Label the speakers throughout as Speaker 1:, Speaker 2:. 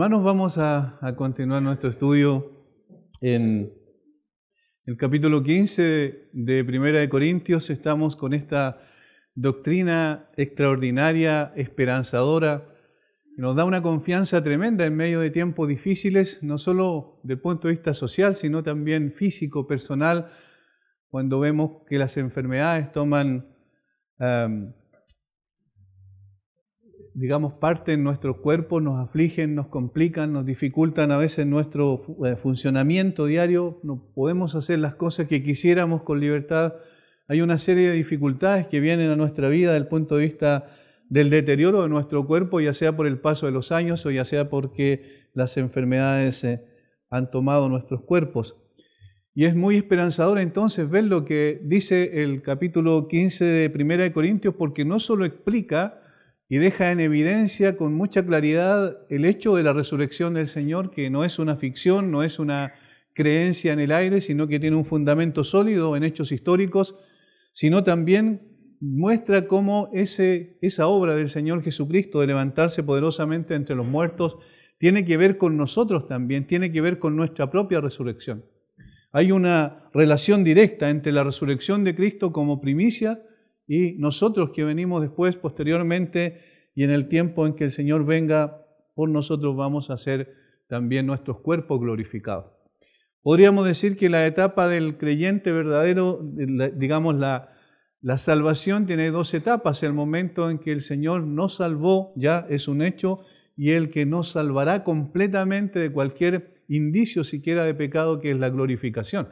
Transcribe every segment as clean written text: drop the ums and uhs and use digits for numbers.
Speaker 1: Hermanos, vamos a continuar nuestro estudio en el capítulo 15 de Primera de Corintios. Estamos con esta doctrina extraordinaria, esperanzadora, que nos da una confianza tremenda en medio de tiempos difíciles, no solo del punto de vista social, sino también físico, personal, cuando vemos que las enfermedades toman parte en nuestros cuerpos, nos afligen, nos complican, nos dificultan a veces nuestro funcionamiento diario, no podemos hacer las cosas que quisiéramos con libertad. Hay una serie de dificultades que vienen a nuestra vida desde el punto de vista del deterioro de nuestro cuerpo, ya sea por el paso de los años o ya sea porque las enfermedades han tomado nuestros cuerpos. Y es muy esperanzador entonces ver lo que dice el capítulo 15 de Primera de Corintios, porque no solo explica y deja en evidencia con mucha claridad el hecho de la resurrección del Señor, que no es una ficción, no es una creencia en el aire, sino que tiene un fundamento sólido en hechos históricos, sino también muestra cómo esa obra del Señor Jesucristo de levantarse poderosamente entre los muertos tiene que ver con nosotros también, tiene que ver con nuestra propia resurrección. Hay una relación directa entre la resurrección de Cristo como primicia y nosotros que venimos después, posteriormente, y en el tiempo en que el Señor venga por nosotros, vamos a ser también nuestros cuerpos glorificados. Podríamos decir que la etapa del creyente verdadero, la salvación tiene dos etapas. El momento en que el Señor nos salvó, ya es un hecho, y el que nos salvará completamente de cualquier indicio siquiera de pecado, que es la glorificación.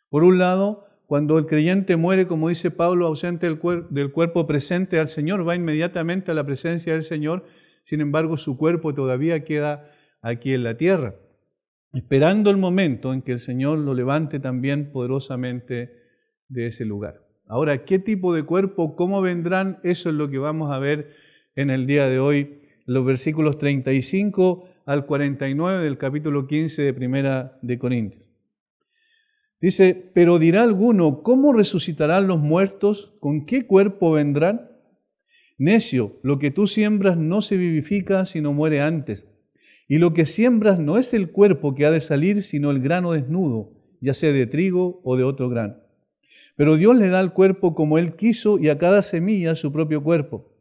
Speaker 1: Por un lado, cuando el creyente muere, como dice Pablo, ausente del cuerpo presente al Señor, va inmediatamente a la presencia del Señor. Sin embargo, su cuerpo todavía queda aquí en la tierra, esperando el momento en que el Señor lo levante también poderosamente de ese lugar. Ahora, ¿qué tipo de cuerpo? ¿Cómo vendrán? Eso es lo que vamos a ver en el día de hoy, los versículos 35 al 49 del capítulo 15 de Primera de Corintios. Dice, pero dirá alguno, ¿cómo resucitarán los muertos? ¿Con qué cuerpo vendrán? Necio, lo que tú siembras no se vivifica, sino muere antes. Y lo que siembras no es el cuerpo que ha de salir, sino el grano desnudo, ya sea de trigo o de otro grano. Pero Dios le da al cuerpo como Él quiso y a cada semilla su propio cuerpo.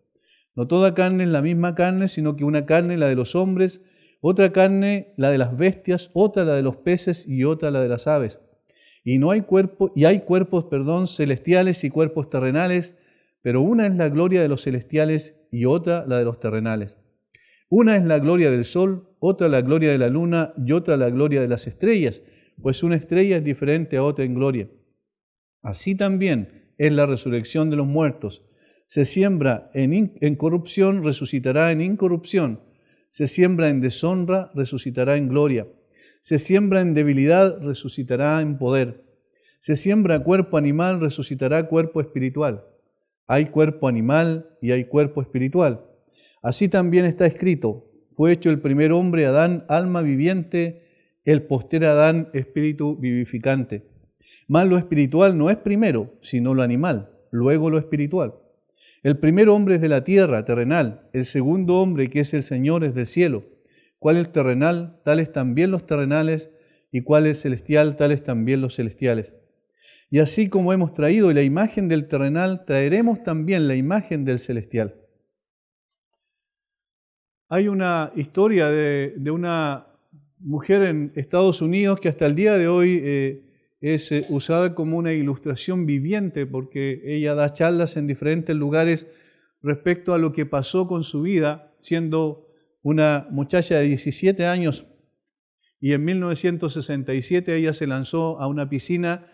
Speaker 1: No toda carne es la misma carne, sino que una carne la de los hombres, otra carne la de las bestias, otra la de los peces y otra la de las aves. Hay cuerpos celestiales y cuerpos terrenales, pero una es la gloria de los celestiales y otra la de los terrenales. Una es la gloria del sol, otra la gloria de la luna y otra la gloria de las estrellas, pues una estrella es diferente a otra en gloria. Así también es la resurrección de los muertos. Se siembra en corrupción, resucitará en incorrupción. Se siembra en deshonra, resucitará en gloria. Se siembra en debilidad, resucitará en poder. Se siembra cuerpo animal, resucitará cuerpo espiritual. Hay cuerpo animal y hay cuerpo espiritual. Así también está escrito, fue hecho el primer hombre, Adán, alma viviente, el posterior Adán, espíritu vivificante. Mas lo espiritual no es primero, sino lo animal, luego lo espiritual. El primer hombre es de la tierra, terrenal. El segundo hombre, que es el Señor, es del cielo. ¿Cuál es terrenal? Tales también los terrenales, y cuál es celestial, tales también los celestiales. Y así como hemos traído la imagen del terrenal, traeremos también la imagen del celestial. Hay una historia de una mujer en Estados Unidos que hasta el día de hoy es usada como una ilustración viviente, porque ella da charlas en diferentes lugares respecto a lo que pasó con su vida, siendo una muchacha de 17 años, y en 1967 ella se lanzó a una piscina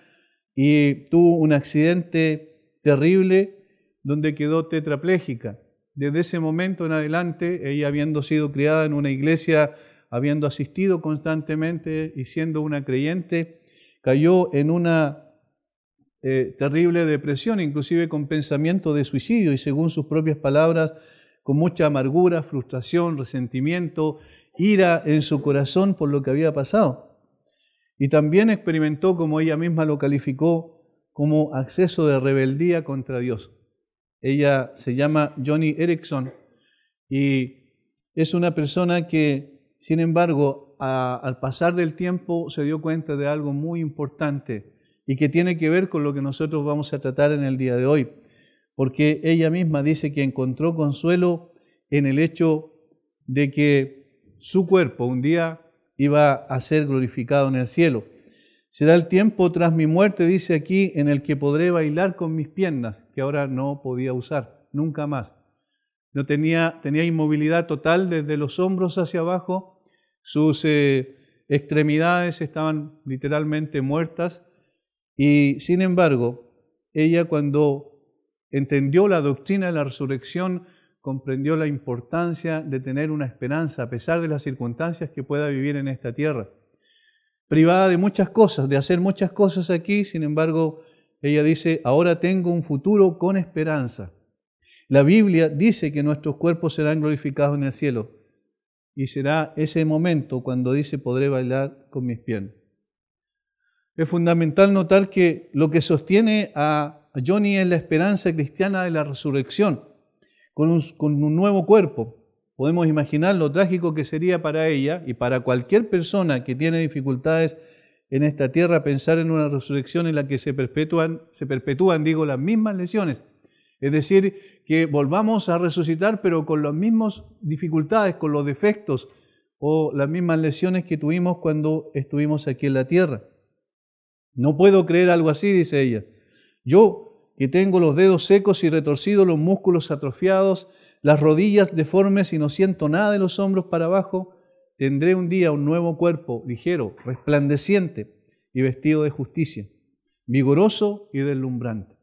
Speaker 1: y tuvo un accidente terrible donde quedó tetrapléjica. Desde ese momento en adelante, ella habiendo sido criada en una iglesia, habiendo asistido constantemente y siendo una creyente, cayó en una terrible depresión, inclusive con pensamiento de suicidio, y según sus propias palabras, con mucha amargura, frustración, resentimiento, ira en su corazón por lo que había pasado. Y también experimentó, como ella misma lo calificó, como acceso de rebeldía contra Dios. Ella se llama Joni Eareckson y es una persona que sin embargo, al pasar del tiempo se dio cuenta de algo muy importante y que tiene que ver con lo que nosotros vamos a tratar en el día de hoy, porque ella misma dice que encontró consuelo en el hecho de que su cuerpo un día iba a ser glorificado en el cielo. Será el tiempo tras mi muerte, dice aquí, en el que podré bailar con mis piernas, que ahora no podía usar, nunca más. No tenía inmovilidad total desde los hombros hacia abajo, sus extremidades estaban literalmente muertas y sin embargo, ella cuando entendió la doctrina de la resurrección, comprendió la importancia de tener una esperanza a pesar de las circunstancias que pueda vivir en esta tierra. Privada de muchas cosas, de hacer muchas cosas aquí, sin embargo, ella dice, ahora tengo un futuro con esperanza. La Biblia dice que nuestros cuerpos serán glorificados en el cielo y será ese momento cuando dice, podré bailar con mis piernas. Es fundamental notar que lo que sostiene a Johnny es la esperanza cristiana de la resurrección, con un nuevo cuerpo. Podemos imaginar lo trágico que sería para ella y para cualquier persona que tiene dificultades en esta tierra pensar en una resurrección en la que se perpetúan las mismas lesiones. Es decir, que volvamos a resucitar pero con las mismas dificultades, con los defectos o las mismas lesiones que tuvimos cuando estuvimos aquí en la tierra. No puedo creer algo así, dice ella. Yo, que tengo los dedos secos y retorcidos, los músculos atrofiados, las rodillas deformes y no siento nada de los hombros para abajo, tendré un día un nuevo cuerpo ligero, resplandeciente y vestido de justicia, vigoroso y deslumbrante.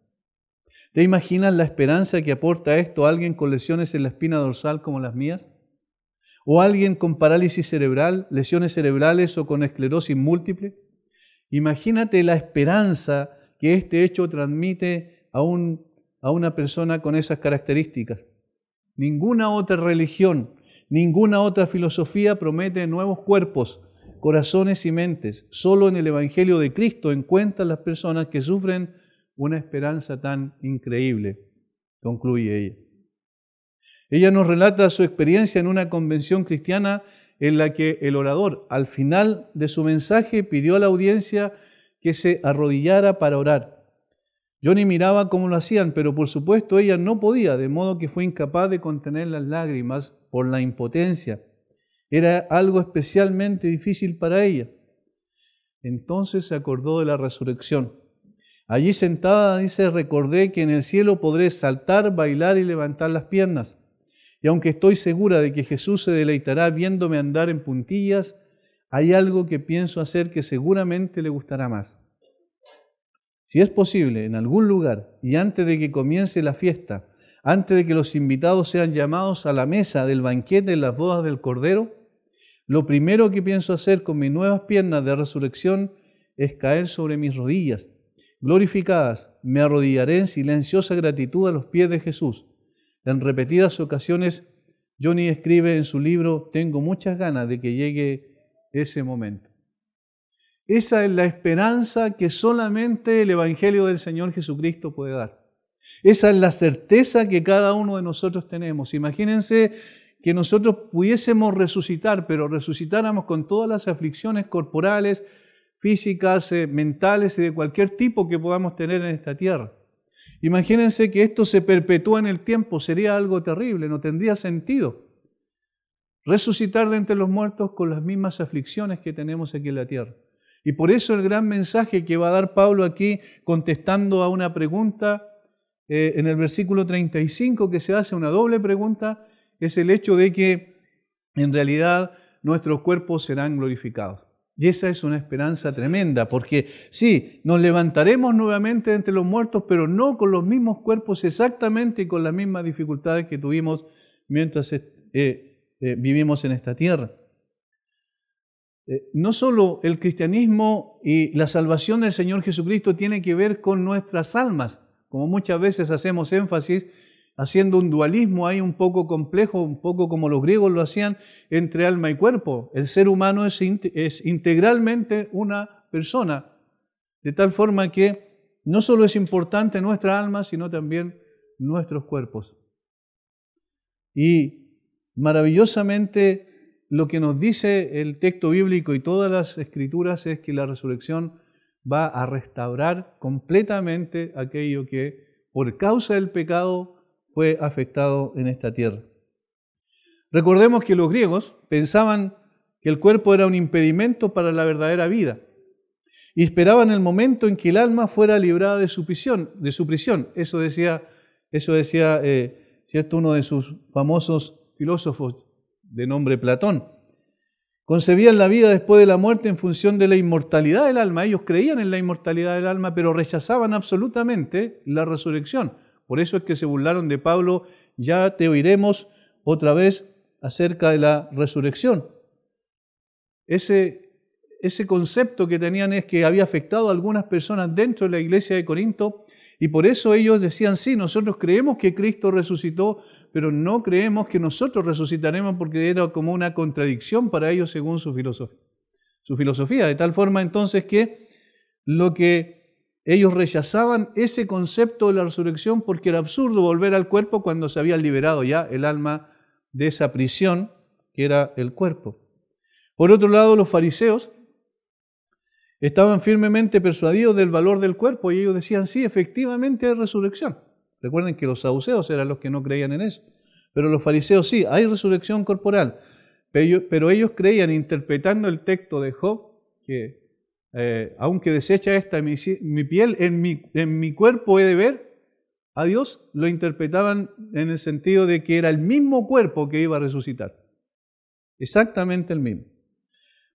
Speaker 1: ¿Te imaginas la esperanza que aporta esto a alguien con lesiones en la espina dorsal como las mías? ¿O alguien con parálisis cerebral, lesiones cerebrales o con esclerosis múltiple? Imagínate la esperanza que este hecho transmite a una persona con esas características. Ninguna otra religión, ninguna otra filosofía promete nuevos cuerpos, corazones y mentes. Solo en el Evangelio de Cristo encuentran las personas que sufren una esperanza tan increíble, concluye ella. Ella nos relata su experiencia en una convención cristiana en la que el orador, al final de su mensaje, pidió a la audiencia que se arrodillara para orar. Johnny miraba cómo lo hacían, pero por supuesto ella no podía, de modo que fue incapaz de contener las lágrimas por la impotencia. Era algo especialmente difícil para ella. Entonces se acordó de la resurrección. Allí sentada, dice, recordé que en el cielo podré saltar, bailar y levantar las piernas. Y aunque estoy segura de que Jesús se deleitará viéndome andar en puntillas, hay algo que pienso hacer que seguramente le gustará más. Si es posible, en algún lugar y antes de que comience la fiesta, antes de que los invitados sean llamados a la mesa del banquete en las bodas del Cordero, lo primero que pienso hacer con mis nuevas piernas de resurrección es caer sobre mis rodillas. Glorificadas, me arrodillaré en silenciosa gratitud a los pies de Jesús. En repetidas ocasiones, Johnny escribe en su libro, tengo muchas ganas de que llegue ese momento. Esa es la esperanza que solamente el Evangelio del Señor Jesucristo puede dar. Esa es la certeza que cada uno de nosotros tenemos. Imagínense que nosotros pudiésemos resucitar, pero resucitáramos con todas las aflicciones corporales, físicas, mentales y de cualquier tipo que podamos tener en esta tierra. Imagínense que esto se perpetúa en el tiempo, sería algo terrible, no tendría sentido. Resucitar de entre los muertos con las mismas aflicciones que tenemos aquí en la tierra. Y por eso el gran mensaje que va a dar Pablo aquí, contestando a una pregunta, en el versículo 35, que se hace una doble pregunta, es el hecho de que en realidad nuestros cuerpos serán glorificados. Y esa es una esperanza tremenda, porque sí, nos levantaremos nuevamente entre los muertos, pero no con los mismos cuerpos exactamente y con las mismas dificultades que tuvimos mientras vivimos en esta tierra. No solo el cristianismo y la salvación del Señor Jesucristo tiene que ver con nuestras almas, como muchas veces hacemos énfasis, haciendo un dualismo ahí un poco complejo, un poco como los griegos lo hacían, entre alma y cuerpo. El ser humano es integralmente una persona, de tal forma que no solo es importante nuestra alma, sino también nuestros cuerpos. Y maravillosamente lo que nos dice el texto bíblico y todas las escrituras es que la resurrección va a restaurar completamente aquello que por causa del pecado fue afectado en esta tierra. Recordemos que los griegos pensaban que el cuerpo era un impedimento para la verdadera vida y esperaban el momento en que el alma fuera librada de su prisión. Eso decía ¿cierto? Uno de sus famosos filósofos de nombre Platón. Concebían la vida después de la muerte en función de la inmortalidad del alma. Ellos creían en la inmortalidad del alma, pero rechazaban absolutamente la resurrección. Por eso es que se burlaron de Pablo: ya te oiremos otra vez acerca de la resurrección. Ese concepto que tenían es que había afectado a algunas personas dentro de la iglesia de Corinto, y por eso ellos decían: sí, nosotros creemos que Cristo resucitó, pero no creemos que nosotros resucitaremos, porque era como una contradicción para ellos según su filosofía. De tal forma entonces que lo que ellos rechazaban ese concepto de la resurrección, porque era absurdo volver al cuerpo cuando se había liberado ya el alma de esa prisión que era el cuerpo. Por otro lado, los fariseos estaban firmemente persuadidos del valor del cuerpo y ellos decían: sí, efectivamente hay resurrección. Recuerden que los saduceos eran los que no creían en eso, pero los fariseos sí, hay resurrección corporal. Pero ellos creían, interpretando el texto de Job, que aunque deshecha esta mi piel, en mi cuerpo he de ver a Dios. Lo interpretaban en el sentido de que era el mismo cuerpo que iba a resucitar, exactamente el mismo.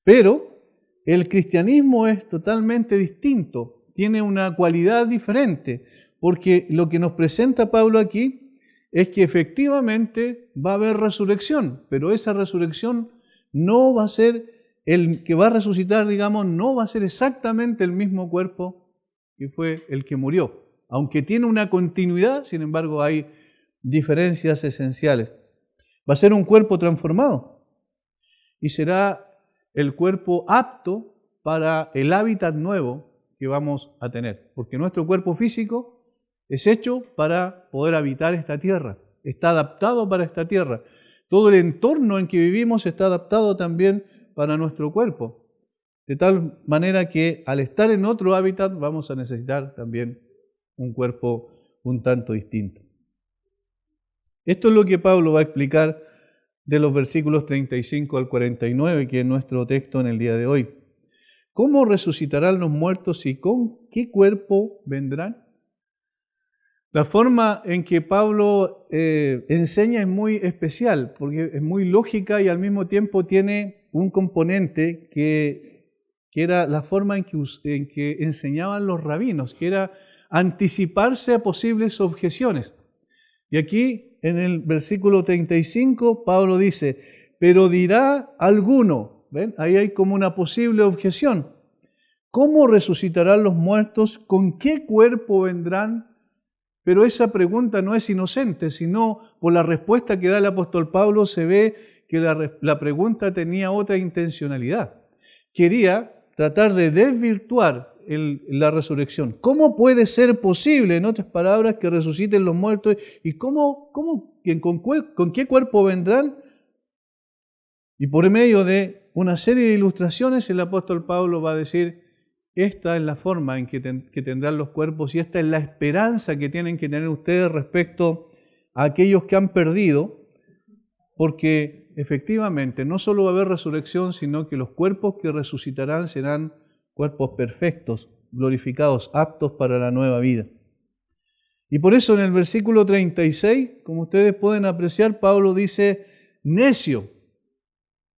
Speaker 1: Pero el cristianismo es totalmente distinto, tiene una cualidad diferente, porque lo que nos presenta Pablo aquí es que efectivamente va a haber resurrección, pero esa resurrección no va a ser el que va a resucitar, digamos, no va a ser exactamente el mismo cuerpo que fue el que murió. Aunque tiene una continuidad, sin embargo, hay diferencias esenciales. Va a ser un cuerpo transformado y será el cuerpo apto para el hábitat nuevo que vamos a tener, porque nuestro cuerpo físico es hecho para poder habitar esta tierra, está adaptado para esta tierra. Todo el entorno en que vivimos está adaptado también para nuestro cuerpo, de tal manera que al estar en otro hábitat vamos a necesitar también un cuerpo un tanto distinto. Esto es lo que Pablo va a explicar de los versículos 35 al 49, que es nuestro texto en el día de hoy. ¿Cómo resucitarán los muertos y con qué cuerpo vendrán? La forma en que Pablo enseña es muy especial, porque es muy lógica y al mismo tiempo tiene un componente que era la forma en que enseñaban los rabinos, que era anticiparse a posibles objeciones. Y aquí en el versículo 35 Pablo dice: pero dirá alguno, ¿ven? Ahí hay como una posible objeción. ¿Cómo resucitarán los muertos? ¿Con qué cuerpo vendrán? Pero esa pregunta no es inocente, sino por la respuesta que da el apóstol Pablo se ve que la pregunta tenía otra intencionalidad. Quería tratar de desvirtuar la resurrección. ¿Cómo puede ser posible, en otras palabras, que resuciten los muertos? ¿Y con qué cuerpo vendrán? Y por medio de una serie de ilustraciones, el apóstol Pablo va a decir: esta es la forma en que tendrán los cuerpos y esta es la esperanza que tienen que tener ustedes respecto a aquellos que han perdido, porque efectivamente no solo va a haber resurrección, sino que los cuerpos que resucitarán serán cuerpos perfectos, glorificados, aptos para la nueva vida. Y por eso en el versículo 36, como ustedes pueden apreciar, Pablo dice: necio.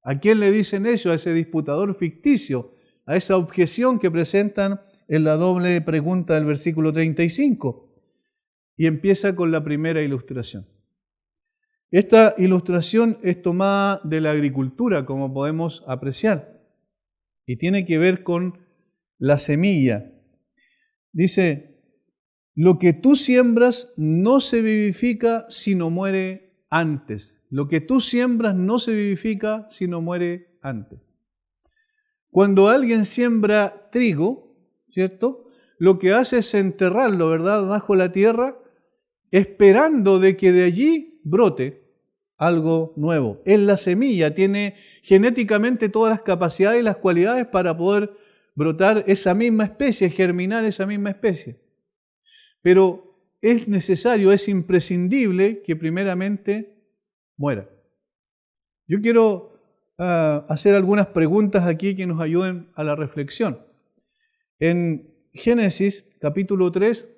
Speaker 1: ¿A quién le dice necio? A ese disputador ficticio, a esa objeción que presentan en la doble pregunta del versículo 35. Y empieza con la primera ilustración. Esta ilustración es tomada de la agricultura, como podemos apreciar, y tiene que ver con la semilla. Dice: lo que tú siembras no se vivifica sino muere antes. Lo que tú siembras no se vivifica sino muere antes. Cuando alguien siembra trigo, ¿cierto? Lo que hace es enterrarlo, ¿verdad?, bajo la tierra, esperando de que de allí brote algo nuevo. Es la semilla, tiene genéticamente todas las capacidades y las cualidades para poder brotar esa misma especie, germinar esa misma especie. Pero es necesario, es imprescindible que primeramente muera. Yo quiero hacer algunas preguntas aquí que nos ayuden a la reflexión. En Génesis capítulo 3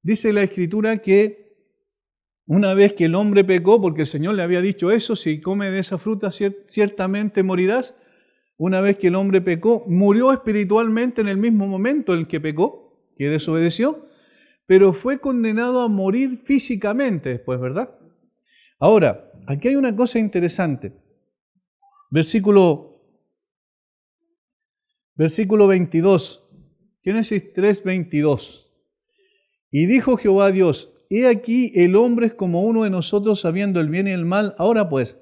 Speaker 1: dice la Escritura que una vez que el hombre pecó, porque el Señor le había dicho eso, si come de esa fruta ciertamente morirás. Una vez que el hombre pecó, murió espiritualmente en el mismo momento en el que pecó, que desobedeció, pero fue condenado a morir físicamente después, ¿verdad? Ahora, aquí hay una cosa interesante. Versículo 22, Génesis 3, 22. Y dijo Jehová a Dios, he aquí el hombre es como uno de nosotros sabiendo el bien y el mal. Ahora pues,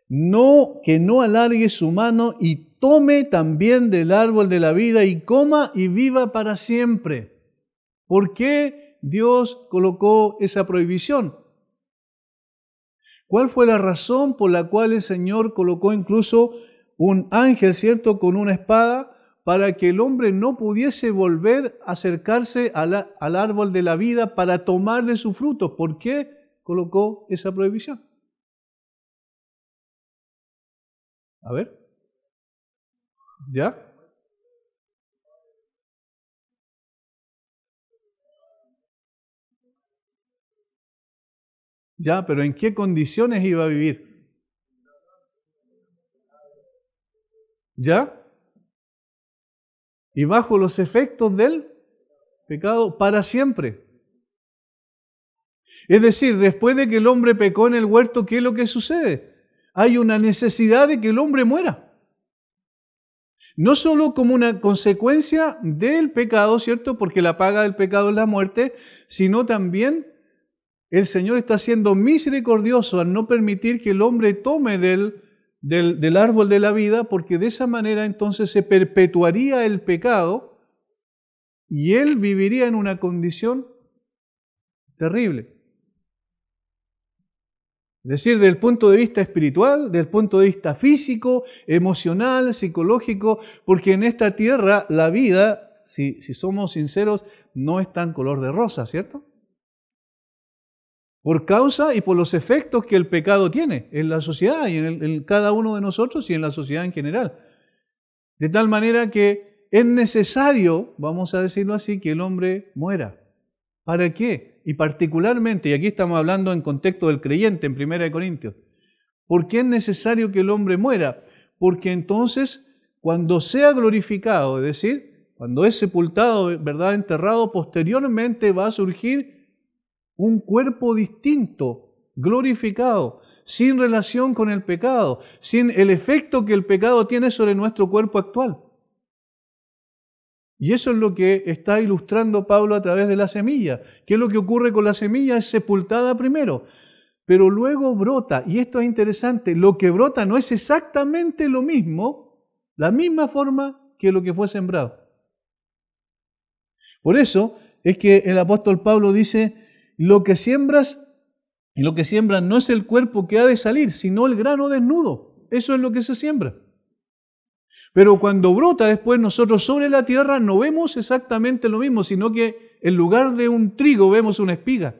Speaker 1: que no alargue su mano y tome también del árbol de la vida y coma y viva para siempre. ¿Por qué Dios colocó esa prohibición? ¿Cuál fue la razón por la cual el Señor colocó incluso un ángel, ¿cierto?, con una espada, para que el hombre no pudiese volver a acercarse al árbol de la vida para tomar de su fruto? ¿Por qué colocó esa prohibición? A ver. ¿Ya? Ya, pero ¿en qué condiciones iba a vivir? ¿Ya? Y bajo los efectos del pecado para siempre. Es decir, después de que el hombre pecó en el huerto, ¿qué es lo que sucede? Hay una necesidad de que el hombre muera. No solo como una consecuencia del pecado, ¿cierto? Porque la paga del pecado es la muerte, sino también el Señor está siendo misericordioso al no permitir que el hombre tome del árbol de la vida, porque de esa manera entonces se perpetuaría el pecado y él viviría en una condición terrible. Es decir, desde el punto de vista espiritual, desde el punto de vista físico, emocional, psicológico, porque en esta tierra la vida, si somos sinceros, no es tan color de rosa, ¿cierto? Por causa y por los efectos que el pecado tiene en la sociedad y en cada uno de nosotros y en la sociedad en general. De tal manera que es necesario, vamos a decirlo así, que el hombre muera. ¿Para qué? Y particularmente, y aquí estamos hablando en contexto del creyente en 1 Corintios, ¿por qué es necesario que el hombre muera? Porque entonces, cuando sea glorificado, es decir, cuando es sepultado, ¿verdad?, enterrado, posteriormente va a surgir un cuerpo distinto, glorificado, sin relación con el pecado, sin el efecto que el pecado tiene sobre nuestro cuerpo actual. Y eso es lo que está ilustrando Pablo a través de la semilla. ¿Qué es lo que ocurre con la semilla? Es sepultada primero, pero luego brota. Y esto es interesante, lo que brota no es exactamente lo mismo, la misma forma que lo que fue sembrado. Por eso es que el apóstol Pablo dice, lo que siembras y lo que siembran no es el cuerpo que ha de salir, sino el grano desnudo. Eso es lo que se siembra. Pero cuando brota después nosotros sobre la tierra no vemos exactamente lo mismo, sino que en lugar de un trigo vemos una espiga.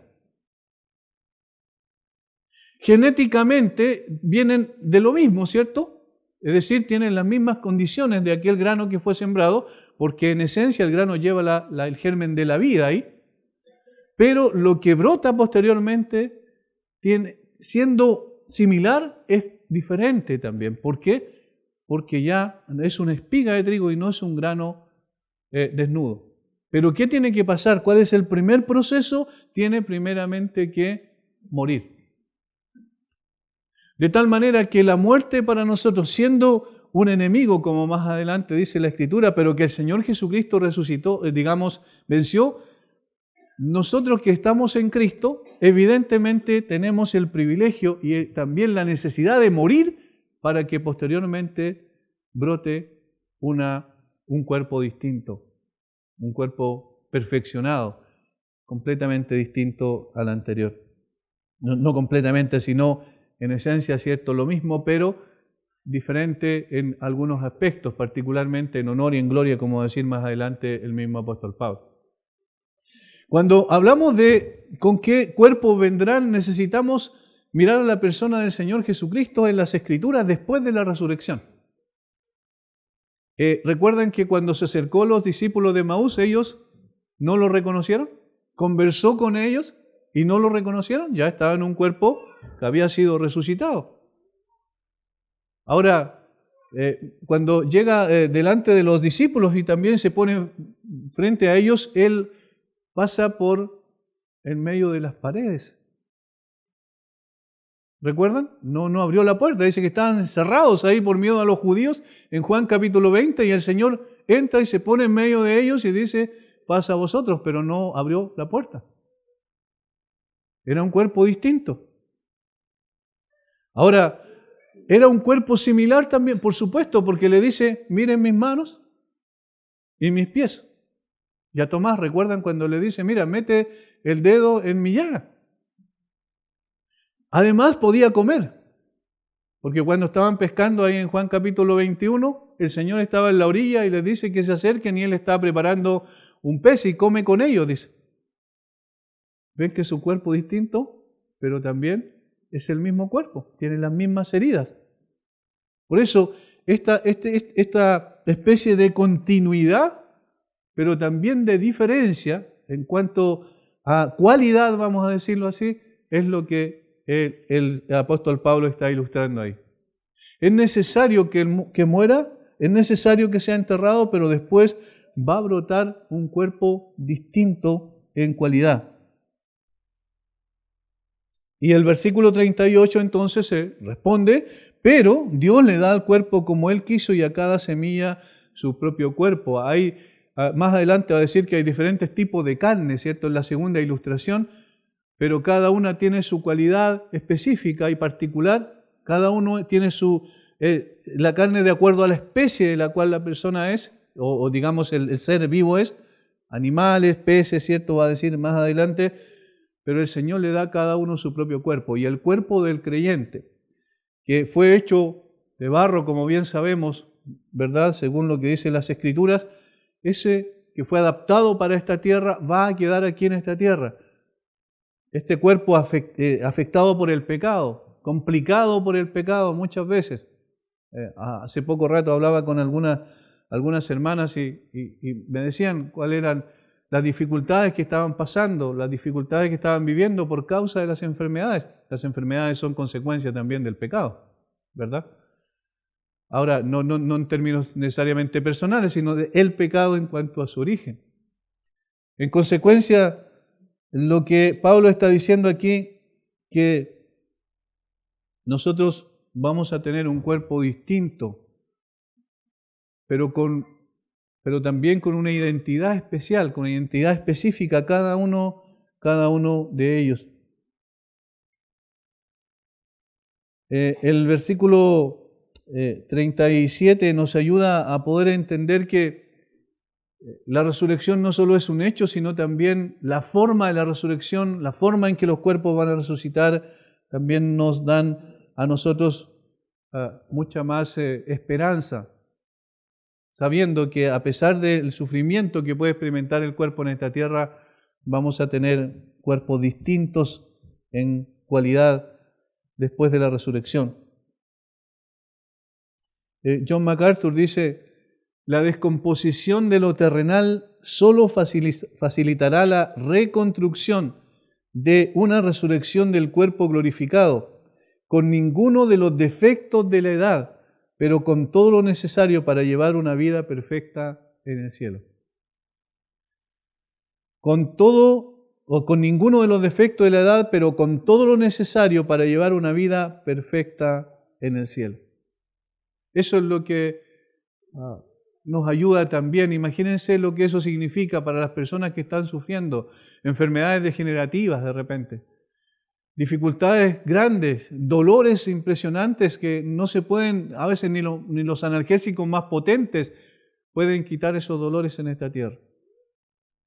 Speaker 1: Genéticamente vienen de lo mismo, ¿cierto? Es decir, tienen las mismas condiciones de aquel grano que fue sembrado, porque en esencia el grano lleva el germen de la vida ahí. Pero lo que brota posteriormente, siendo similar, es diferente también. ¿Por qué? Porque ya es una espiga de trigo y no es un grano desnudo. Pero ¿qué tiene que pasar? ¿Cuál es el primer proceso? Tiene primeramente que morir. De tal manera que la muerte para nosotros, siendo un enemigo, como más adelante dice la Escritura, pero que el Señor Jesucristo resucitó, venció, nosotros que estamos en Cristo, evidentemente tenemos el privilegio y también la necesidad de morir para que posteriormente brote un cuerpo distinto, un cuerpo perfeccionado, completamente distinto al anterior. No completamente, sino en esencia, cierto, lo mismo, pero diferente en algunos aspectos, particularmente en honor y en gloria, como va a decir más adelante el mismo apóstol Pablo. Cuando hablamos de con qué cuerpo vendrán, necesitamos mirar a la persona del Señor Jesucristo en las Escrituras después de la resurrección. ¿Recuerdan que cuando se acercó los discípulos de Emaús, ellos no lo reconocieron? Conversó con ellos y no lo reconocieron. Ya estaba en un cuerpo que había sido resucitado. Ahora, cuando llega delante de los discípulos y también se pone frente a ellos, Él pasa por en medio de las paredes. ¿Recuerdan? No abrió la puerta, dice que estaban cerrados ahí por miedo a los judíos en Juan capítulo 20 y el Señor entra y se pone en medio de ellos y dice, pasa a vosotros, pero no abrió la puerta. Era un cuerpo distinto. Ahora, era un cuerpo similar también, por supuesto, porque le dice, miren mis manos y mis pies. Y a Tomás, ¿recuerdan cuando le dice, mira, mete el dedo en mi llaga? Además podía comer, porque cuando estaban pescando ahí en Juan capítulo 21, el Señor estaba en la orilla y les dice que se acerquen y Él está preparando un pez y come con ellos, dice. ¿Ven que su cuerpo es distinto? Pero también es el mismo cuerpo, tiene las mismas heridas. Por eso, esta especie de continuidad, pero también de diferencia en cuanto a cualidad, vamos a decirlo así, es lo que el apóstol Pablo está ilustrando ahí. Es necesario que muera, es necesario que sea enterrado, pero después va a brotar un cuerpo distinto en cualidad. Y el versículo 38 entonces se responde, pero Dios le da al cuerpo como Él quiso y a cada semilla su propio cuerpo. Más adelante va a decir que hay diferentes tipos de carne, ¿cierto? En la segunda ilustración, pero cada una tiene su cualidad específica y particular. Cada uno tiene la carne de acuerdo a la especie de la cual la persona es, o digamos el ser vivo es, animales, peces, ¿cierto? Va a decir más adelante, pero el Señor le da a cada uno su propio cuerpo. Y el cuerpo del creyente, que fue hecho de barro, como bien sabemos, ¿verdad? Según lo que dicen las Escrituras, ese que fue adaptado para esta tierra va a quedar aquí en esta tierra. Este cuerpo afectado por el pecado, complicado por el pecado muchas veces. Hace poco rato hablaba con algunas hermanas y me decían cuáles eran las dificultades que estaban pasando, las dificultades que estaban viviendo por causa de las enfermedades. Las enfermedades son consecuencia también del pecado, ¿verdad? Ahora, no en términos necesariamente personales, sino del pecado en cuanto a su origen. En consecuencia, lo que Pablo está diciendo aquí, que nosotros vamos a tener un cuerpo distinto, pero también con una identidad especial, con una identidad específica cada uno de ellos. El versículo 37 nos ayuda a poder entender que la resurrección no solo es un hecho, sino también la forma de la resurrección, la forma en que los cuerpos van a resucitar, también nos dan a nosotros mucha más esperanza, sabiendo que a pesar del sufrimiento que puede experimentar el cuerpo en esta tierra, vamos a tener cuerpos distintos en cualidad después de la resurrección. John MacArthur dice, la descomposición de lo terrenal solo facilitará la reconstrucción de una resurrección del cuerpo glorificado, con ninguno de los defectos de la edad, pero con todo lo necesario para llevar una vida perfecta en el cielo. Con ninguno de los defectos de la edad, pero con todo lo necesario para llevar una vida perfecta en el cielo. Eso es lo que nos ayuda también. Imagínense lo que eso significa para las personas que están sufriendo enfermedades degenerativas de repente, dificultades grandes, dolores impresionantes que no se pueden, a veces ni los analgésicos más potentes pueden quitar esos dolores en esta tierra.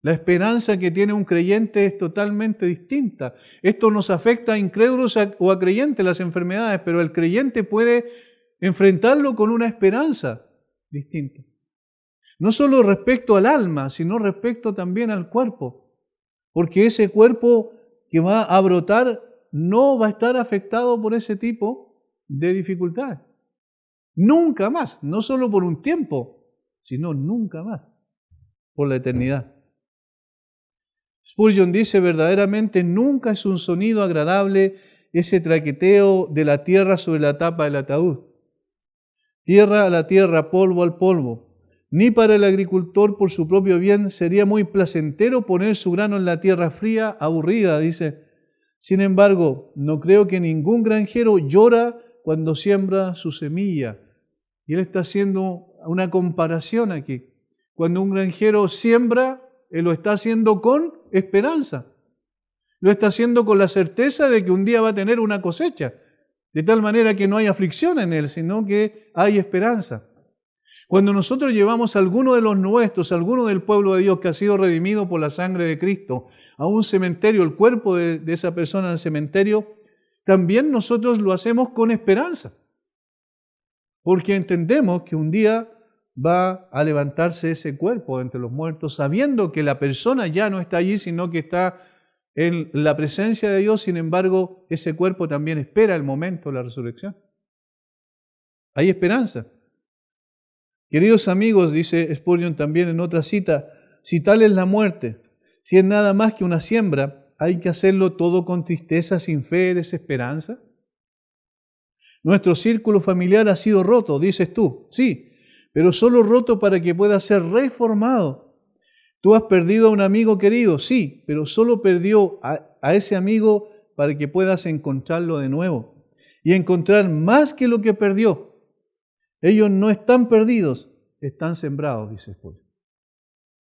Speaker 1: La esperanza que tiene un creyente es totalmente distinta. Esto nos afecta a incrédulos o a creyentes, las enfermedades, pero el creyente puede enfrentarlo con una esperanza distinta. No solo respecto al alma, sino respecto también al cuerpo. Porque ese cuerpo que va a brotar no va a estar afectado por ese tipo de dificultades. Nunca más, no solo por un tiempo, sino nunca más, por la eternidad. Spurgeon dice, verdaderamente nunca es un sonido agradable ese traqueteo de la tierra sobre la tapa del ataúd. Tierra a la tierra, polvo al polvo. Ni para el agricultor por su propio bien sería muy placentero poner su grano en la tierra fría, aburrida, dice. Sin embargo, no creo que ningún granjero llora cuando siembra su semilla. Y él está haciendo una comparación aquí. Cuando un granjero siembra, él lo está haciendo con esperanza. Lo está haciendo con la certeza de que un día va a tener una cosecha. De tal manera que no hay aflicción en él, sino que hay esperanza. Cuando nosotros llevamos a alguno de los nuestros, a alguno del pueblo de Dios que ha sido redimido por la sangre de Cristo, a un cementerio, el cuerpo de esa persona en el cementerio, también nosotros lo hacemos con esperanza. Porque entendemos que un día va a levantarse ese cuerpo entre los muertos, sabiendo que la persona ya no está allí, sino que está en la presencia de Dios. Sin embargo, ese cuerpo también espera el momento de la resurrección. Hay esperanza. Queridos amigos, dice Spurgeon también en otra cita, si tal es la muerte, si es nada más que una siembra, ¿hay que hacerlo todo con tristeza, sin fe, desesperanza? Nuestro círculo familiar ha sido roto, dices tú, sí, pero solo roto para que pueda ser reformado. Tú has perdido a un amigo querido, sí, pero solo perdió a ese amigo para que puedas encontrarlo de nuevo y encontrar más que lo que perdió. Ellos no están perdidos, están sembrados, dice Spurgeon.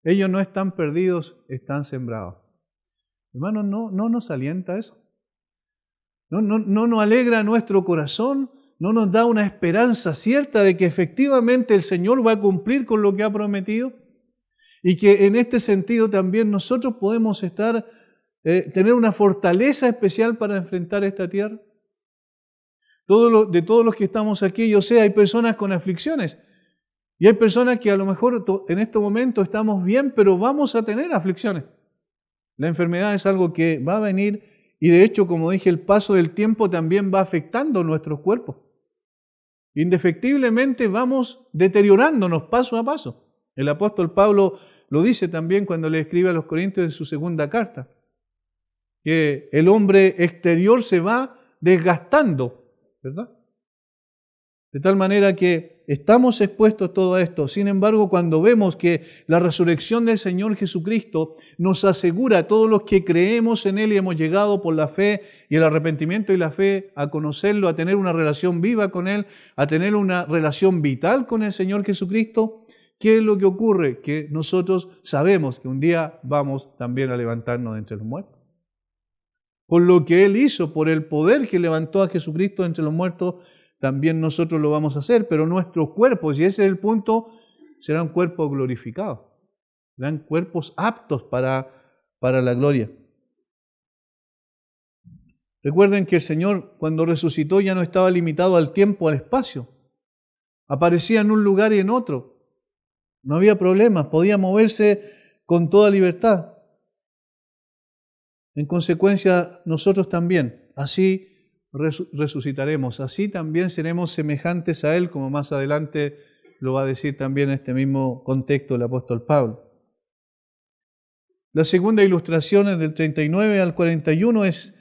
Speaker 1: Ellos no están perdidos, están sembrados. Hermanos, no nos alienta eso. No nos alegra nuestro corazón, no nos da una esperanza cierta de que efectivamente el Señor va a cumplir con lo que ha prometido y que en este sentido también nosotros podemos tener una fortaleza especial para enfrentar esta tierra. De todos los que estamos aquí, yo sé, hay personas con aflicciones y hay personas que a lo mejor en este momento estamos bien, pero vamos a tener aflicciones. La enfermedad es algo que va a venir y de hecho, como dije, el paso del tiempo también va afectando nuestros cuerpos. Indefectiblemente vamos deteriorándonos paso a paso. El apóstol Pablo lo dice también cuando le escribe a los Corintios en su segunda carta, que el hombre exterior se va desgastando, ¿verdad? De tal manera que estamos expuestos a todo esto. Sin embargo, cuando vemos que la resurrección del Señor Jesucristo nos asegura a todos los que creemos en Él y hemos llegado por la fe y el arrepentimiento y la fe a conocerlo, a tener una relación viva con Él, a tener una relación vital con el Señor Jesucristo, ¿qué es lo que ocurre? Que nosotros sabemos que un día vamos también a levantarnos de entre los muertos. Por lo que Él hizo, por el poder que levantó a Jesucristo de entre los muertos, también nosotros lo vamos a hacer, pero nuestros cuerpos, y ese es el punto, serán cuerpos glorificados, serán cuerpos aptos para la gloria. Recuerden que el Señor, cuando resucitó, ya no estaba limitado al tiempo, al espacio. Aparecía en un lugar y en otro. No había problemas, podía moverse con toda libertad. En consecuencia, nosotros también, así resucitaremos, así también seremos semejantes a Él, como más adelante lo va a decir también en este mismo contexto el apóstol Pablo. La segunda ilustración es del 39 al 41 es: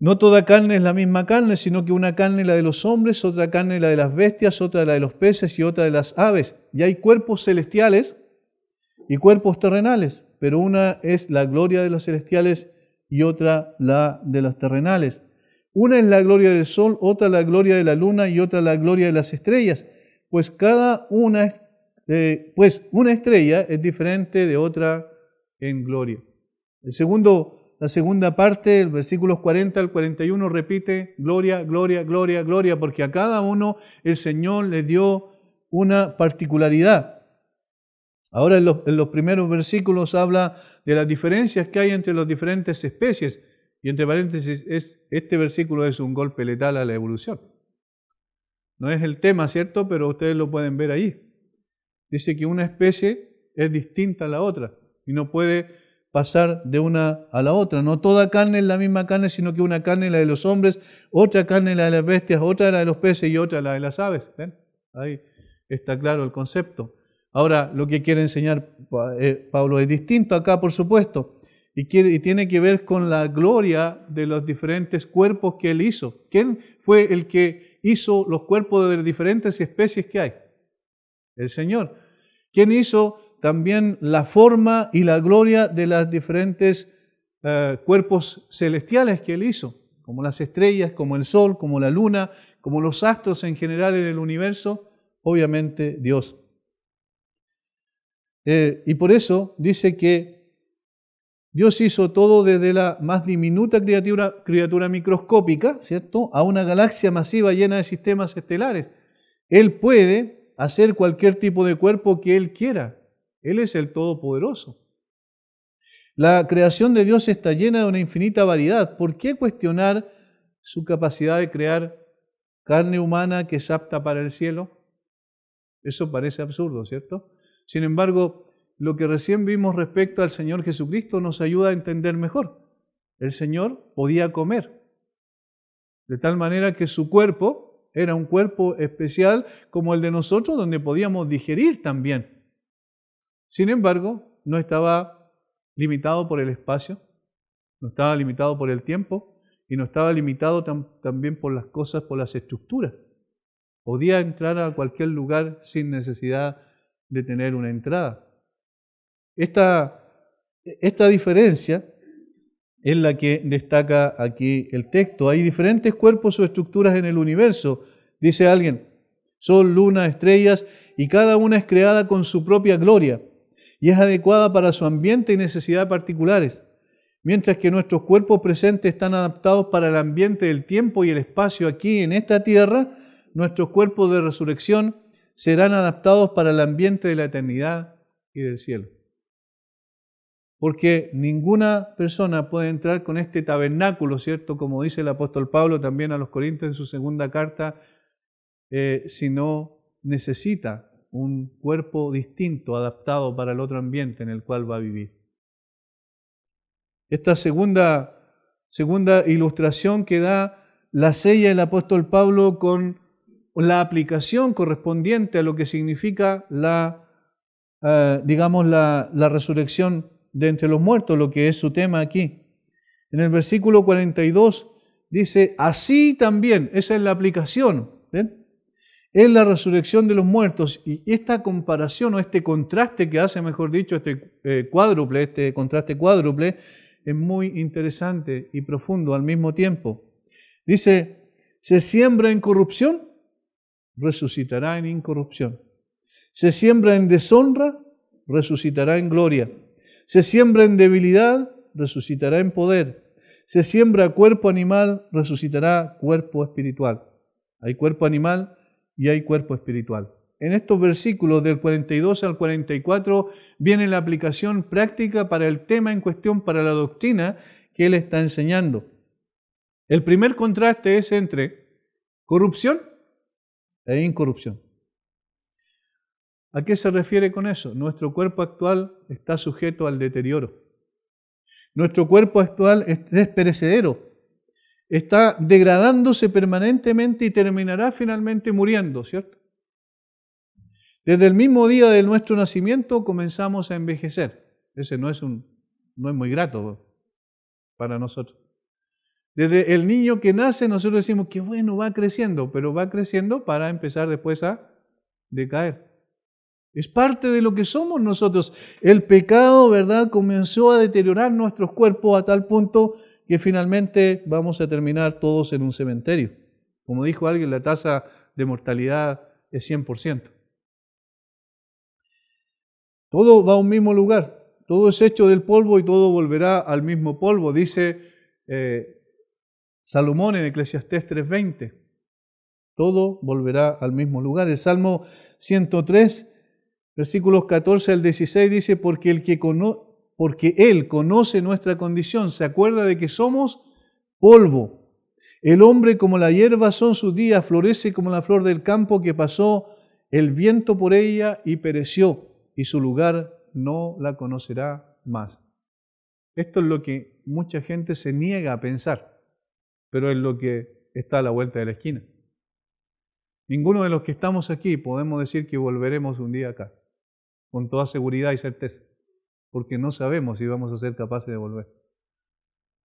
Speaker 1: no toda carne es la misma carne, sino que una carne es la de los hombres, otra carne es la de las bestias, otra la de los peces y otra de las aves. Y hay cuerpos celestiales y cuerpos terrenales, pero una es la gloria de los celestiales y otra la de las terrenales. Una es la gloria del sol, otra la gloria de la luna y otra la gloria de las estrellas, pues una estrella es diferente de otra en gloria. La segunda parte, el versículos 40 al 41, repite gloria, gloria, gloria, gloria, porque a cada uno el Señor le dio una particularidad. Ahora en los primeros versículos habla de las diferencias que hay entre las diferentes especies. Y entre paréntesis, este versículo es un golpe letal a la evolución. No es el tema, ¿cierto? Pero ustedes lo pueden ver ahí. Dice que una especie es distinta a la otra y no puede pasar de una a la otra. No toda carne es la misma carne, sino que una carne es la de los hombres, otra carne es la de las bestias, otra la de los peces y otra la de las aves. ¿Ven? Ahí está claro el concepto. Ahora, lo que quiere enseñar Pablo es distinto acá, por supuesto, y tiene que ver con la gloria de los diferentes cuerpos que él hizo. ¿Quién fue el que hizo los cuerpos de las diferentes especies que hay? El Señor. ¿Quién hizo también la forma y la gloria de los diferentes cuerpos celestiales que él hizo? Como las estrellas, como el sol, como la luna, como los astros en general en el universo. Obviamente Dios. Y por eso dice que Dios hizo todo desde la más diminuta criatura microscópica, ¿cierto?, a una galaxia masiva llena de sistemas estelares. Él puede hacer cualquier tipo de cuerpo que Él quiera. Él es el Todopoderoso. La creación de Dios está llena de una infinita variedad. ¿Por qué cuestionar su capacidad de crear carne humana que es apta para el cielo? Eso parece absurdo, ¿cierto? Sin embargo, lo que recién vimos respecto al Señor Jesucristo nos ayuda a entender mejor. El Señor podía comer, de tal manera que su cuerpo era un cuerpo especial como el de nosotros, donde podíamos digerir también. Sin embargo, no estaba limitado por el espacio, no estaba limitado por el tiempo y no estaba limitado también por las cosas, por las estructuras. Podía entrar a cualquier lugar sin necesidad de tener una entrada. Esta diferencia es la que destaca aquí el texto. Hay diferentes cuerpos o estructuras en el universo, dice alguien. Sol, luna, estrellas, y cada una es creada con su propia gloria y es adecuada para su ambiente y necesidades particulares. Mientras que nuestros cuerpos presentes están adaptados para el ambiente del tiempo y el espacio aquí en esta tierra, nuestros cuerpos de resurrección serán adaptados para el ambiente de la eternidad y del cielo. Porque ninguna persona puede entrar con este tabernáculo, ¿cierto? Como dice el apóstol Pablo también a los Corintios en su segunda carta, si no necesita un cuerpo distinto, adaptado para el otro ambiente en el cual va a vivir. Esta segunda ilustración que da la sella el apóstol Pablo con la aplicación correspondiente a lo que significa la resurrección de entre los muertos, lo que es su tema aquí. En el versículo 42 dice, así también, esa es la aplicación, ¿ven? Es la resurrección de los muertos, y esta comparación o este contraste que hace, mejor dicho, este contraste cuádruple, es muy interesante y profundo al mismo tiempo. Dice, se siembra en corrupción, resucitará en incorrupción. Se siembra en deshonra, resucitará en gloria. Se siembra en debilidad, resucitará en poder. Se siembra cuerpo animal, resucitará cuerpo espiritual. Hay cuerpo animal y hay cuerpo espiritual. En estos versículos del 42 al 44 viene la aplicación práctica para el tema en cuestión, para la doctrina que él está enseñando. El primer contraste es entre corrupción e incorrupción. ¿A qué se refiere con eso? Nuestro cuerpo actual está sujeto al deterioro. Nuestro cuerpo actual es perecedero. Está degradándose permanentemente y terminará finalmente muriendo, ¿cierto? Desde el mismo día de nuestro nacimiento comenzamos a envejecer. Ese no es muy grato para nosotros. Desde el niño que nace nosotros decimos que bueno, va creciendo, pero va creciendo para empezar después a decaer. Es parte de lo que somos nosotros. El pecado, ¿verdad?, comenzó a deteriorar nuestros cuerpos a tal punto que finalmente vamos a terminar todos en un cementerio. Como dijo alguien, la tasa de mortalidad es 100%. Todo va a un mismo lugar. Todo es hecho del polvo y todo volverá al mismo polvo, dice Salomón en Eclesiastés 3:20. Todo volverá al mismo lugar. El Salmo 103, versículos 14 al 16 dice, porque Él conoce nuestra condición, se acuerda de que somos polvo. El hombre como la hierba son sus días, florece como la flor del campo que pasó el viento por ella y pereció, y su lugar no la conocerá más. Esto es lo que mucha gente se niega a pensar, pero es lo que está a la vuelta de la esquina. Ninguno de los que estamos aquí podemos decir que volveremos un día acá, con toda seguridad y certeza, porque no sabemos si vamos a ser capaces de volver.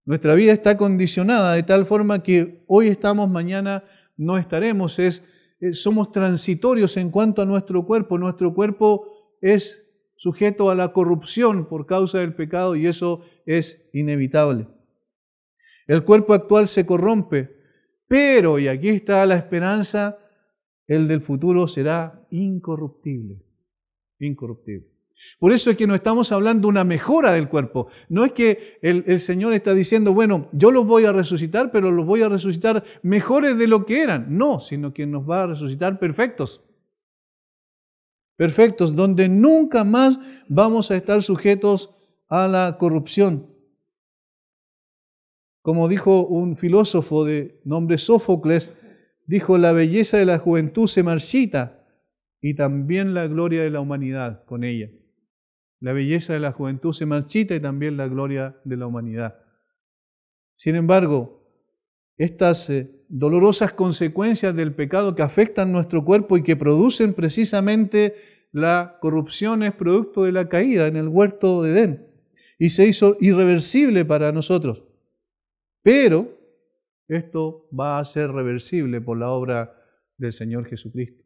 Speaker 1: Nuestra vida está condicionada de tal forma que hoy estamos, mañana no estaremos. Somos transitorios en cuanto a nuestro cuerpo. Nuestro cuerpo es sujeto a la corrupción por causa del pecado y eso es inevitable. El cuerpo actual se corrompe, pero, y aquí está la esperanza, el del futuro será incorruptible. Incorruptible. Por eso es que no estamos hablando de una mejora del cuerpo. No es que el Señor está diciendo, bueno, yo los voy a resucitar, pero los voy a resucitar mejores de lo que eran. No, sino que nos va a resucitar perfectos. Perfectos, donde nunca más vamos a estar sujetos a la corrupción. Como dijo un filósofo de nombre Sófocles, dijo, la belleza de la juventud se marchita y también la gloria de la humanidad con ella. La belleza de la juventud se marchita y también la gloria de la humanidad. Sin embargo, estas dolorosas consecuencias del pecado que afectan nuestro cuerpo y que producen precisamente la corrupción es producto de la caída en el huerto de Edén y se hizo irreversible para nosotros. Pero esto va a ser reversible por la obra del Señor Jesucristo.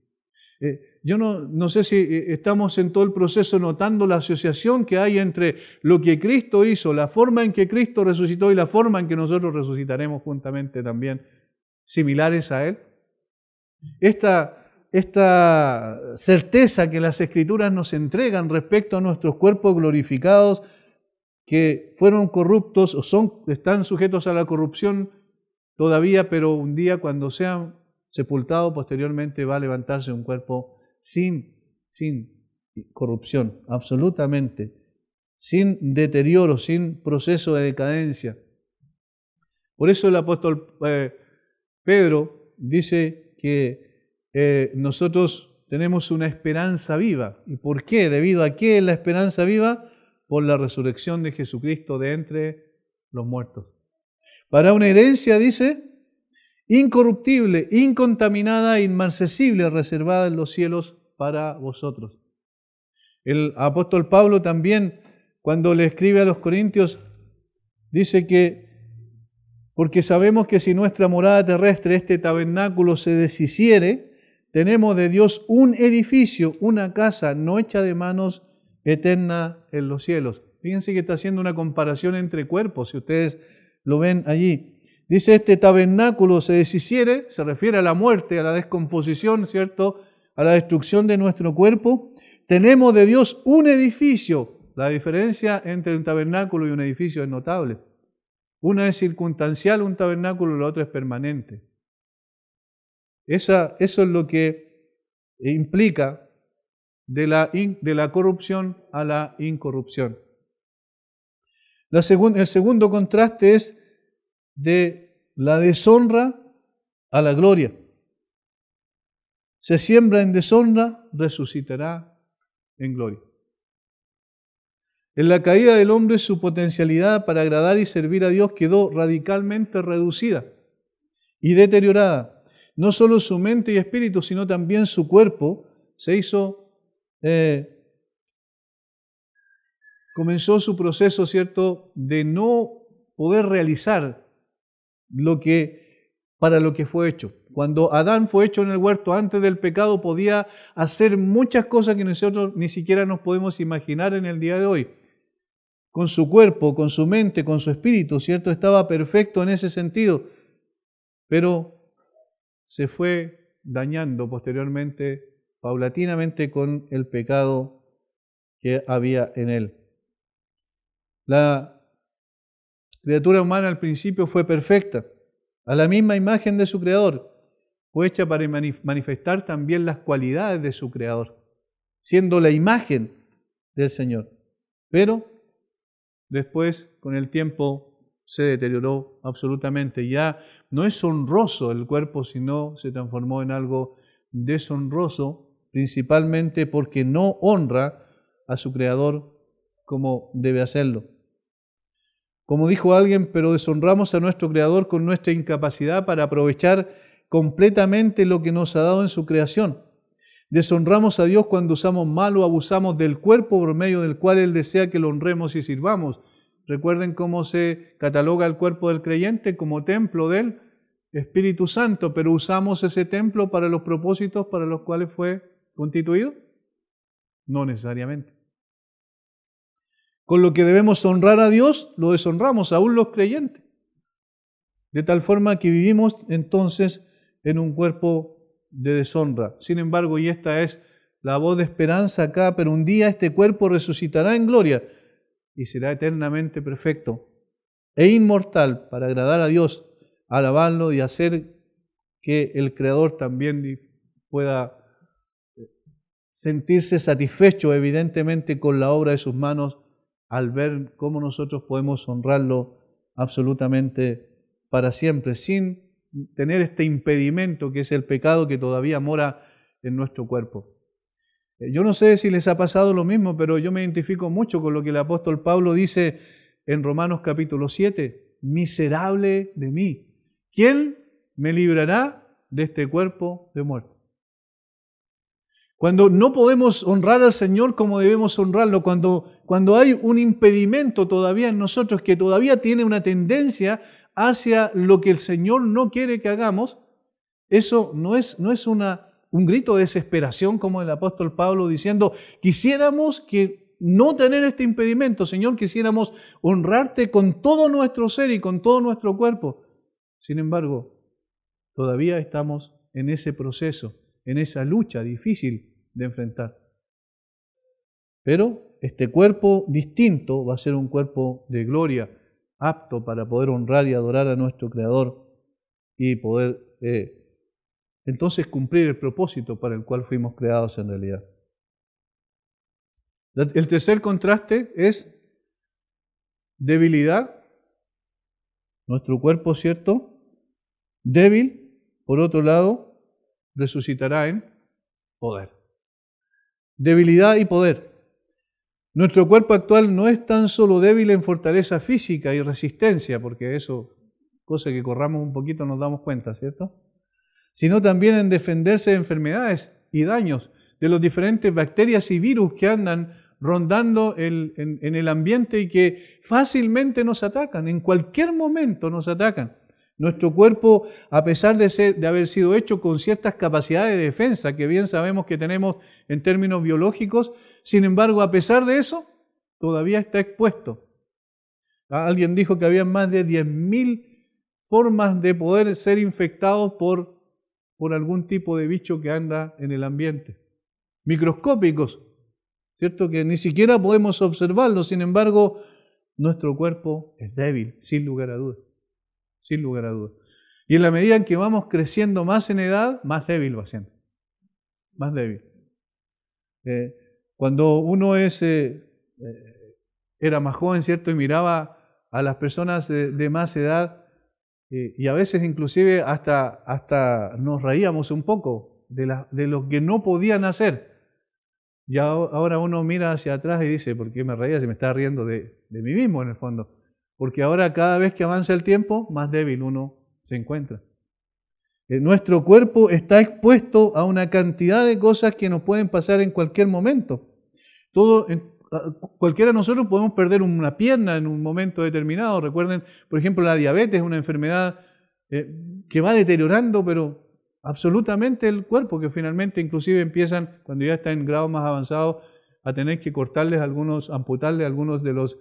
Speaker 1: Yo no sé si estamos en todo el proceso notando la asociación que hay entre lo que Cristo hizo, la forma en que Cristo resucitó y la forma en que nosotros resucitaremos juntamente también, similares a Él. Esta certeza que las Escrituras nos entregan respecto a nuestros cuerpos glorificados que fueron corruptos o están sujetos a la corrupción todavía, pero un día cuando sean sepultados posteriormente va a levantarse un cuerpo sin corrupción, absolutamente, sin deterioro, sin proceso de decadencia. Por eso el apóstol Pedro dice que nosotros tenemos una esperanza viva. ¿Y por qué? ¿Debido a qué es la esperanza viva? Por la resurrección de Jesucristo de entre los muertos. Para una herencia, dice, incorruptible, incontaminada, inmarcesible, reservada en los cielos para vosotros. El apóstol Pablo también, cuando le escribe a los Corintios, dice que, porque sabemos que si nuestra morada terrestre, este tabernáculo, se deshiciere, tenemos de Dios un edificio, una casa no hecha de manos, eterna en los cielos. Fíjense que está haciendo una comparación entre cuerpos, si ustedes lo ven allí. Dice, este tabernáculo se deshiciere, se refiere a la muerte, a la descomposición, ¿cierto? A la destrucción de nuestro cuerpo. Tenemos de Dios un edificio. La diferencia entre un tabernáculo y un edificio es notable. Una es circunstancial, un tabernáculo, la otra es permanente. Eso es lo que implica de la corrupción a la incorrupción. El segundo contraste es de la deshonra a la gloria. Se siembra en deshonra, resucitará en gloria. En la caída del hombre, su potencialidad para agradar y servir a Dios quedó radicalmente reducida y deteriorada. No solo su mente y espíritu, sino también su cuerpo se hizo, comenzó su proceso, ¿cierto?, de no poder realizar para lo que fue hecho. Cuando Adán fue hecho en el huerto antes del pecado, podía hacer muchas cosas que nosotros ni siquiera nos podemos imaginar en el día de hoy. Con su cuerpo, con su mente, con su espíritu, ¿cierto? Estaba perfecto en ese sentido, pero se fue dañando posteriormente, paulatinamente, con el pecado que había en él. La criatura humana al principio fue perfecta, a la misma imagen de su Creador. Fue hecha para manifestar también las cualidades de su Creador, siendo la imagen del Señor. Pero después, con el tiempo, se deterioró absolutamente. Ya no es honroso el cuerpo, sino se transformó en algo deshonroso, principalmente porque no honra a su Creador como debe hacerlo. Como dijo alguien, pero deshonramos a nuestro Creador con nuestra incapacidad para aprovechar completamente lo que nos ha dado en su creación. Deshonramos a Dios cuando usamos mal o abusamos del cuerpo por medio del cual Él desea que lo honremos y sirvamos. Recuerden cómo se cataloga el cuerpo del creyente como templo del Espíritu Santo, pero usamos ese templo para los propósitos para los cuales fue constituido. No necesariamente. Con lo que debemos honrar a Dios, lo deshonramos, aún los creyentes. De tal forma que vivimos entonces en un cuerpo de deshonra. Sin embargo, y esta es la voz de esperanza acá, pero un día este cuerpo resucitará en gloria y será eternamente perfecto e inmortal para agradar a Dios, alabarlo y hacer que el Creador también pueda sentirse satisfecho evidentemente con la obra de sus manos al ver cómo nosotros podemos honrarlo absolutamente para siempre, sin tener este impedimento que es el pecado que todavía mora en nuestro cuerpo. Yo no sé si les ha pasado lo mismo, pero yo me identifico mucho con lo que el apóstol Pablo dice en Romanos capítulo 7, miserable de mí, ¿quién me librará de este cuerpo de muerte? Cuando no podemos honrar al Señor como debemos honrarlo, cuando hay un impedimento todavía en nosotros que todavía tiene una tendencia hacia lo que el Señor no quiere que hagamos, eso no es un grito de desesperación como el apóstol Pablo diciendo, quisiéramos que no tener este impedimento, Señor, quisiéramos honrarte con todo nuestro ser y con todo nuestro cuerpo. Sin embargo, todavía estamos en ese proceso, en esa lucha difícil de enfrentar. Pero este cuerpo distinto va a ser un cuerpo de gloria, apto para poder honrar y adorar a nuestro Creador y poder entonces cumplir el propósito para el cual fuimos creados en realidad. El tercer contraste es debilidad. Nuestro cuerpo, ¿cierto? Débil, por otro lado, resucitará en poder. Debilidad y poder. Nuestro cuerpo actual no es tan solo débil en fortaleza física y resistencia, porque eso, cosa que corramos un poquito nos damos cuenta, ¿cierto? Sino también en defenderse de enfermedades y daños de las diferentes bacterias y virus que andan rondando en el ambiente y que fácilmente nos atacan, en cualquier momento nos atacan. Nuestro cuerpo, a pesar de haber sido hecho con ciertas capacidades de defensa que bien sabemos que tenemos en términos biológicos, sin embargo, a pesar de eso, todavía está expuesto. Alguien dijo que había más de 10.000 formas de poder ser infectados por algún tipo de bicho que anda en el ambiente. Microscópicos, ¿cierto? Que ni siquiera podemos observarlos, sin embargo, nuestro cuerpo es débil, sin lugar a dudas. Sin lugar a dudas. Y en la medida en que vamos creciendo más en edad, más débil va siendo. Más débil. Cuando uno era más joven, ¿cierto? Y miraba a las personas de más edad, y a veces inclusive hasta nos reíamos un poco de lo que no podían hacer. Y ahora uno mira hacia atrás y dice, ¿por qué me reía si me estaba riendo de mí mismo en el fondo? Porque ahora cada vez que avanza el tiempo, más débil uno se encuentra. Nuestro cuerpo está expuesto a una cantidad de cosas que nos pueden pasar en cualquier momento. Cualquiera de nosotros podemos perder una pierna en un momento determinado. Recuerden, por ejemplo, la diabetes es una enfermedad que va deteriorando, pero absolutamente el cuerpo, que finalmente inclusive empiezan, cuando ya está en grados más avanzados, a tener que amputarle algunos de los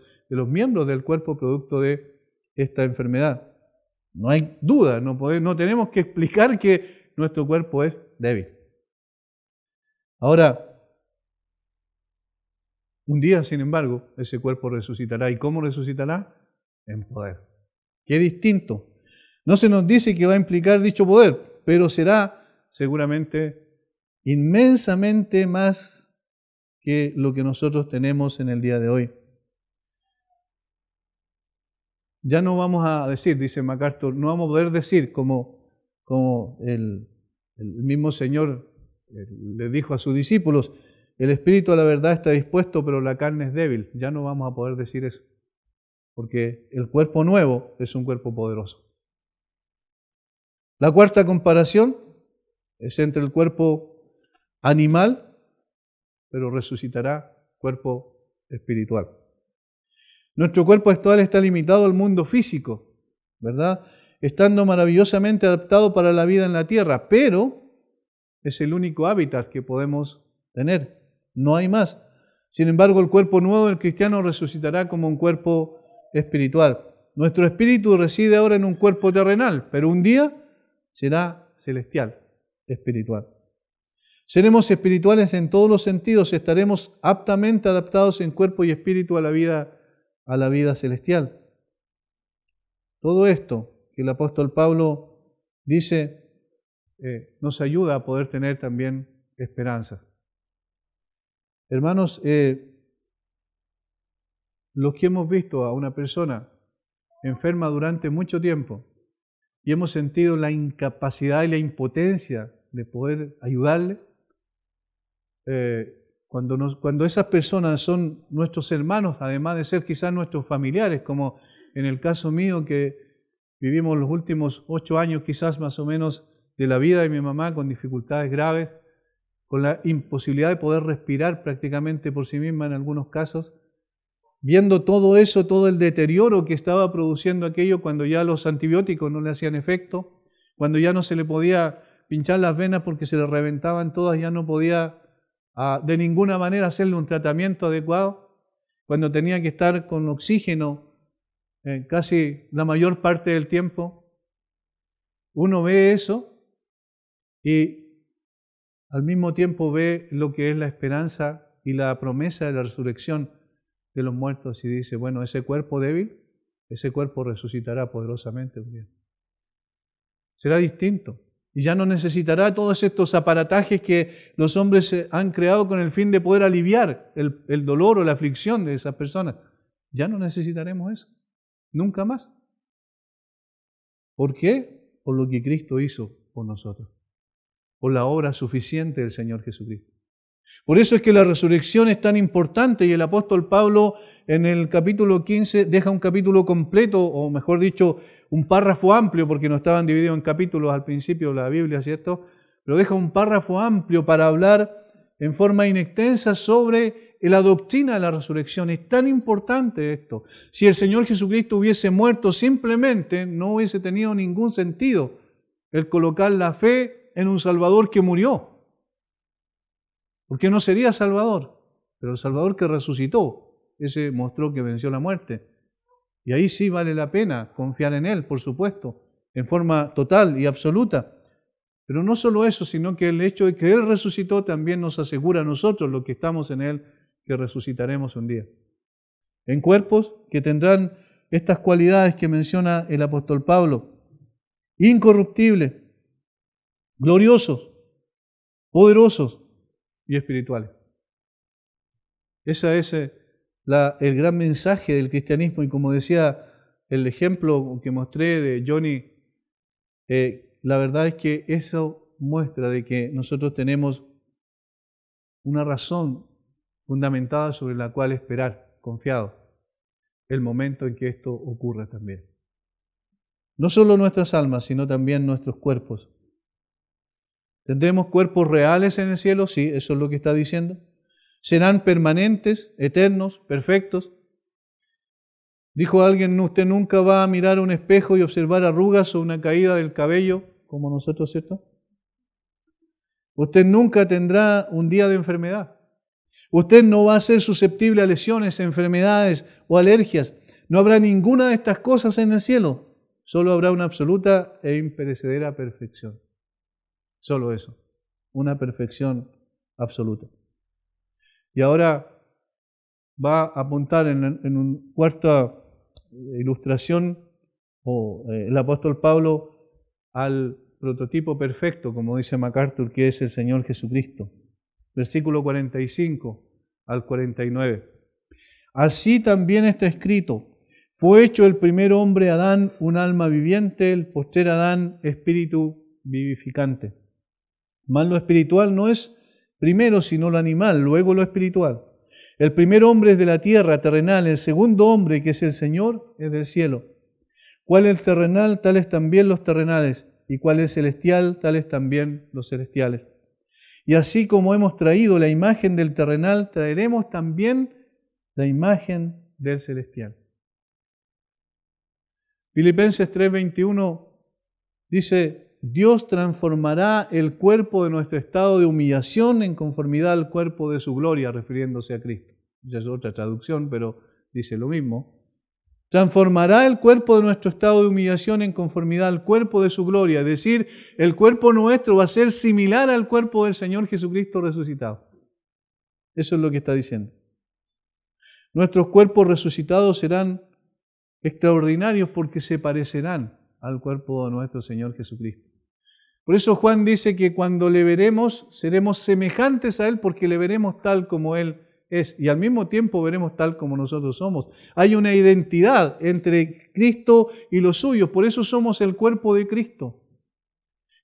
Speaker 1: miembros del cuerpo producto de esta enfermedad. No hay duda, no tenemos que explicar que nuestro cuerpo es débil. Ahora, un día, sin embargo, ese cuerpo resucitará. ¿Y cómo resucitará? En poder. Qué distinto. No se nos dice que va a implicar dicho poder, pero será seguramente inmensamente más que lo que nosotros tenemos en el día de hoy. Ya no vamos a decir, dice MacArthur, no vamos a poder decir como el mismo Señor le dijo a sus discípulos, el espíritu a la verdad está dispuesto, pero la carne es débil. Ya no vamos a poder decir eso, porque el cuerpo nuevo es un cuerpo poderoso. La cuarta comparación es entre el cuerpo animal, pero resucitará cuerpo espiritual. Nuestro cuerpo actual está limitado al mundo físico, ¿verdad? Estando maravillosamente adaptado para la vida en la tierra, pero es el único hábitat que podemos tener. No hay más. Sin embargo, el cuerpo nuevo del cristiano resucitará como un cuerpo espiritual. Nuestro espíritu reside ahora en un cuerpo terrenal, pero un día será celestial, espiritual. Seremos espirituales en todos los sentidos, estaremos aptamente adaptados en cuerpo y espíritu a la vida celestial. Todo esto que el apóstol Pablo dice nos ayuda a poder tener también esperanzas. Hermanos, los que hemos visto a una persona enferma durante mucho tiempo y hemos sentido la incapacidad y la impotencia de poder ayudarle, cuando esas personas son nuestros hermanos, además de ser quizás nuestros familiares, como en el caso mío que vivimos los últimos 8 años quizás más o menos de la vida de mi mamá con dificultades graves, con la imposibilidad de poder respirar prácticamente por sí misma en algunos casos, viendo todo eso, todo el deterioro que estaba produciendo aquello cuando ya los antibióticos no le hacían efecto, cuando ya no se le podía pinchar las venas porque se le reventaban todas, ya no podía de ninguna manera hacerle un tratamiento adecuado, cuando tenía que estar con oxígeno casi la mayor parte del tiempo. Uno ve eso y al mismo tiempo ve lo que es la esperanza y la promesa de la resurrección de los muertos y dice, bueno, ese cuerpo débil, ese cuerpo resucitará poderosamente un día. Será distinto y ya no necesitará todos estos aparatajes que los hombres han creado con el fin de poder aliviar el dolor o la aflicción de esas personas. Ya no necesitaremos eso, nunca más. ¿Por qué? Por lo que Cristo hizo por nosotros, por la obra suficiente del Señor Jesucristo. Por eso es que la resurrección es tan importante y el apóstol Pablo en el capítulo 15 deja un capítulo completo, o mejor dicho, un párrafo amplio, porque no estaban divididos en capítulos al principio de la Biblia, ¿cierto? Pero deja un párrafo amplio para hablar en forma inextensa sobre la doctrina de la resurrección. Es tan importante esto. Si el Señor Jesucristo hubiese muerto simplemente, no hubiese tenido ningún sentido el colocar la fe en un Salvador que murió. Porque no sería Salvador, pero el Salvador que resucitó, ese mostró que venció la muerte. Y ahí sí vale la pena confiar en Él, por supuesto, en forma total y absoluta. Pero no solo eso, sino que el hecho de que Él resucitó también nos asegura a nosotros, los que estamos en Él, que resucitaremos un día. En cuerpos que tendrán estas cualidades que menciona el apóstol Pablo: incorruptibles, gloriosos, poderosos y espirituales. Ese es el gran mensaje del cristianismo, y como decía el ejemplo que mostré de Johnny, la verdad es que eso muestra de que nosotros tenemos una razón fundamentada sobre la cual esperar, confiado, el momento en que esto ocurra también. No solo nuestras almas, sino también nuestros cuerpos. ¿Tendremos cuerpos reales en el cielo? Sí, eso es lo que está diciendo. ¿Serán permanentes, eternos, perfectos? Dijo alguien, usted nunca va a mirar un espejo y observar arrugas o una caída del cabello, como nosotros, ¿cierto? Usted nunca tendrá un día de enfermedad. Usted no va a ser susceptible a lesiones, enfermedades o alergias. No habrá ninguna de estas cosas en el cielo. Solo habrá una absoluta e imperecedera perfección. Solo eso, una perfección absoluta. Y ahora va a apuntar en una cuarta ilustración, el apóstol Pablo, al prototipo perfecto, como dice MacArthur, que es el Señor Jesucristo. Versículo 45 al 49. Así también está escrito: Fue hecho el primer hombre, Adán, un alma viviente, el postrer Adán, espíritu vivificante. Mas lo espiritual no es primero sino lo animal, luego lo espiritual. El primer hombre es de la tierra, terrenal. El segundo hombre, que es el Señor, es del cielo. ¿Cuál es el terrenal? Tales también los terrenales. ¿Y cuál es celestial? Tales también los celestiales. Y así como hemos traído la imagen del terrenal, traeremos también la imagen del celestial. Filipenses 3:21 dice: Dios transformará el cuerpo de nuestro estado de humillación en conformidad al cuerpo de su gloria, refiriéndose a Cristo. Esa es otra traducción, pero dice lo mismo. Transformará el cuerpo de nuestro estado de humillación en conformidad al cuerpo de su gloria. Es decir, el cuerpo nuestro va a ser similar al cuerpo del Señor Jesucristo resucitado. Eso es lo que está diciendo. Nuestros cuerpos resucitados serán extraordinarios porque se parecerán al cuerpo de nuestro Señor Jesucristo. Por eso Juan dice que cuando le veremos, seremos semejantes a Él porque le veremos tal como Él es y al mismo tiempo veremos tal como nosotros somos. Hay una identidad entre Cristo y los suyos, por eso somos el cuerpo de Cristo.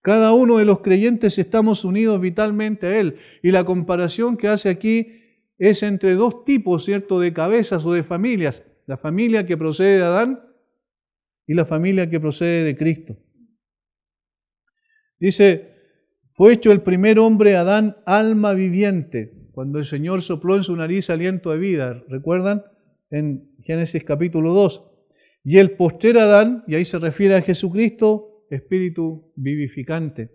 Speaker 1: Cada uno de los creyentes estamos unidos vitalmente a Él y la comparación que hace aquí es entre dos tipos, ¿cierto?, de cabezas o de familias. La familia que procede de Adán y la familia que procede de Cristo. Dice, fue hecho el primer hombre, Adán, alma viviente, cuando el Señor sopló en su nariz aliento de vida. ¿Recuerdan? En Génesis capítulo 2. Y el postrer Adán, y ahí se refiere a Jesucristo, espíritu vivificante.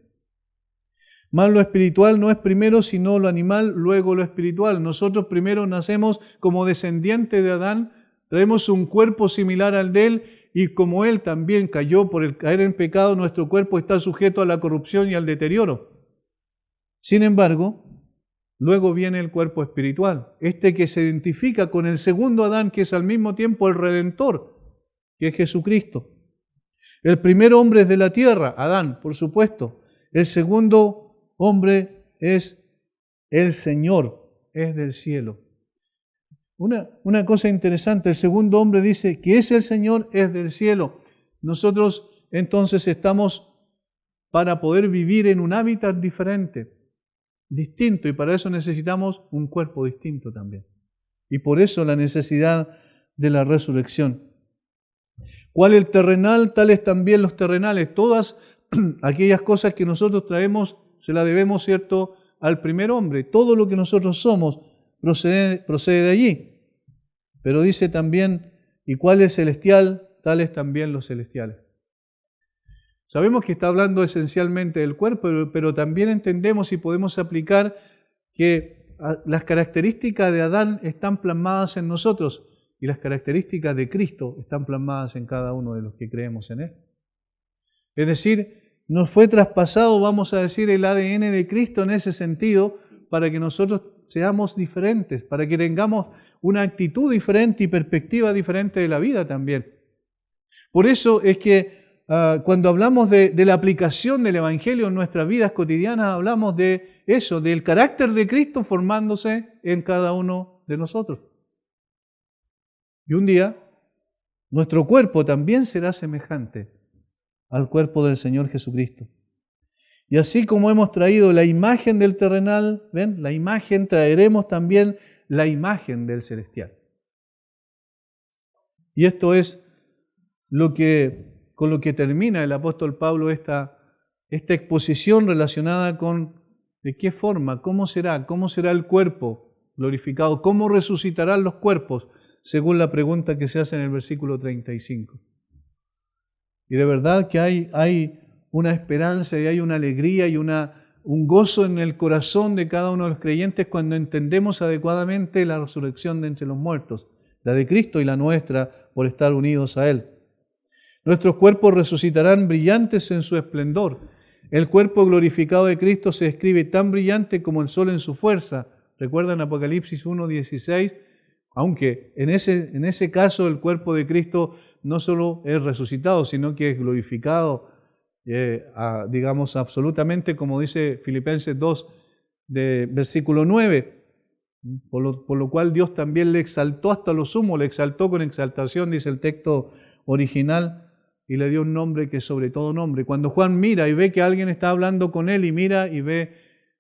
Speaker 1: Mas lo espiritual no es primero sino lo animal, luego lo espiritual. Nosotros primero nacemos como descendientes de Adán, traemos un cuerpo similar al de Él, y como Él también cayó por el caer en pecado, nuestro cuerpo está sujeto a la corrupción y al deterioro. Sin embargo, luego viene el cuerpo espiritual, este que se identifica con el segundo Adán, que es al mismo tiempo el Redentor, que es Jesucristo. El primer hombre es de la tierra, Adán, por supuesto. El segundo hombre es el Señor, es del cielo. Una cosa interesante, el segundo hombre dice que es el Señor, es del cielo. Nosotros entonces estamos para poder vivir en un hábitat diferente, distinto, y para eso necesitamos un cuerpo distinto también. Y por eso la necesidad de la resurrección. ¿Cuál el terrenal? Tales también los terrenales. Todas aquellas cosas que nosotros traemos se las debemos, ¿cierto?, al primer hombre. Todo lo que nosotros somos procede de allí. Pero dice también, ¿y cuál es celestial? Tales también los celestiales. Sabemos que está hablando esencialmente del cuerpo, pero también entendemos y podemos aplicar que las características de Adán están plasmadas en nosotros y las características de Cristo están plasmadas en cada uno de los que creemos en Él. Es decir, nos fue traspasado, vamos a decir, el ADN de Cristo en ese sentido para que nosotros seamos diferentes, para que tengamos una actitud diferente y perspectiva diferente de la vida también. Por eso es que cuando hablamos de la aplicación del Evangelio en nuestras vidas cotidianas, hablamos de eso, del carácter de Cristo formándose en cada uno de nosotros. Y un día, nuestro cuerpo también será semejante al cuerpo del Señor Jesucristo. Y así como hemos traído la imagen del terrenal, ¿ven? La imagen, traeremos también la imagen del celestial. Y esto es con lo que termina el apóstol Pablo esta exposición relacionada con de qué forma, cómo será el cuerpo glorificado, cómo resucitarán los cuerpos, según la pregunta que se hace en el versículo 35. Y de verdad que hay una esperanza y hay una alegría y un gozo en el corazón de cada uno de los creyentes cuando entendemos adecuadamente la resurrección de entre los muertos, la de Cristo y la nuestra por estar unidos a Él. Nuestros cuerpos resucitarán brillantes en su esplendor. El cuerpo glorificado de Cristo se describe tan brillante como el sol en su fuerza. ¿Recuerdan Apocalipsis 1:16? Aunque en ese caso el cuerpo de Cristo no solo es resucitado, sino que es glorificado, digamos, absolutamente, como dice Filipenses 2, de versículo 9. Por lo cual Dios también le exaltó hasta lo sumo, le exaltó con exaltación, dice el texto original, y le dio un nombre que es sobre todo nombre. Cuando Juan mira y ve que alguien está hablando con él y mira y ve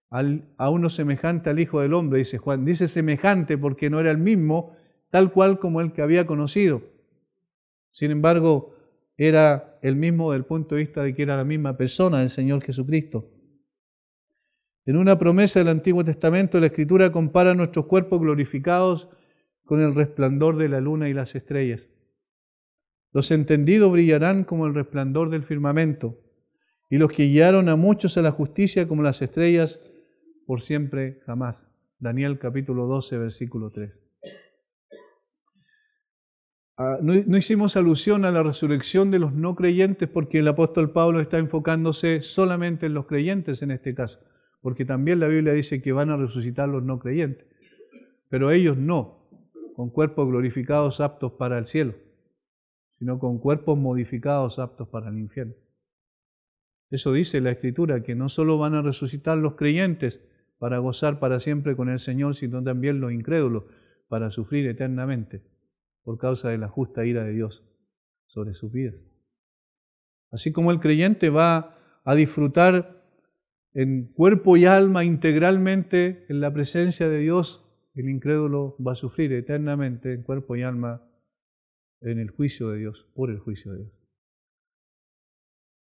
Speaker 1: a uno semejante al Hijo del Hombre, dice Juan, dice semejante porque no era el mismo, tal cual como el que había conocido. Sin embargo, era el mismo del punto de vista de que era la misma persona, el Señor Jesucristo. En una promesa del Antiguo Testamento, la Escritura compara nuestros cuerpos glorificados con el resplandor de la luna y las estrellas. Los entendidos brillarán como el resplandor del firmamento, y los que guiaron a muchos a la justicia como las estrellas por siempre jamás. Daniel capítulo 12, versículo 3. No hicimos alusión a la resurrección de los no creyentes porque el apóstol Pablo está enfocándose solamente en los creyentes en este caso, porque también la Biblia dice que van a resucitar los no creyentes, pero ellos no, con cuerpos glorificados aptos para el cielo, sino con cuerpos modificados aptos para el infierno. Eso dice la Escritura, que no solo van a resucitar los creyentes para gozar para siempre con el Señor, sino también los incrédulos para sufrir eternamente por causa de la justa ira de Dios sobre sus vidas. Así como el creyente va a disfrutar en cuerpo y alma integralmente en la presencia de Dios, el incrédulo va a sufrir eternamente en cuerpo y alma en el juicio de Dios, por el juicio de Dios.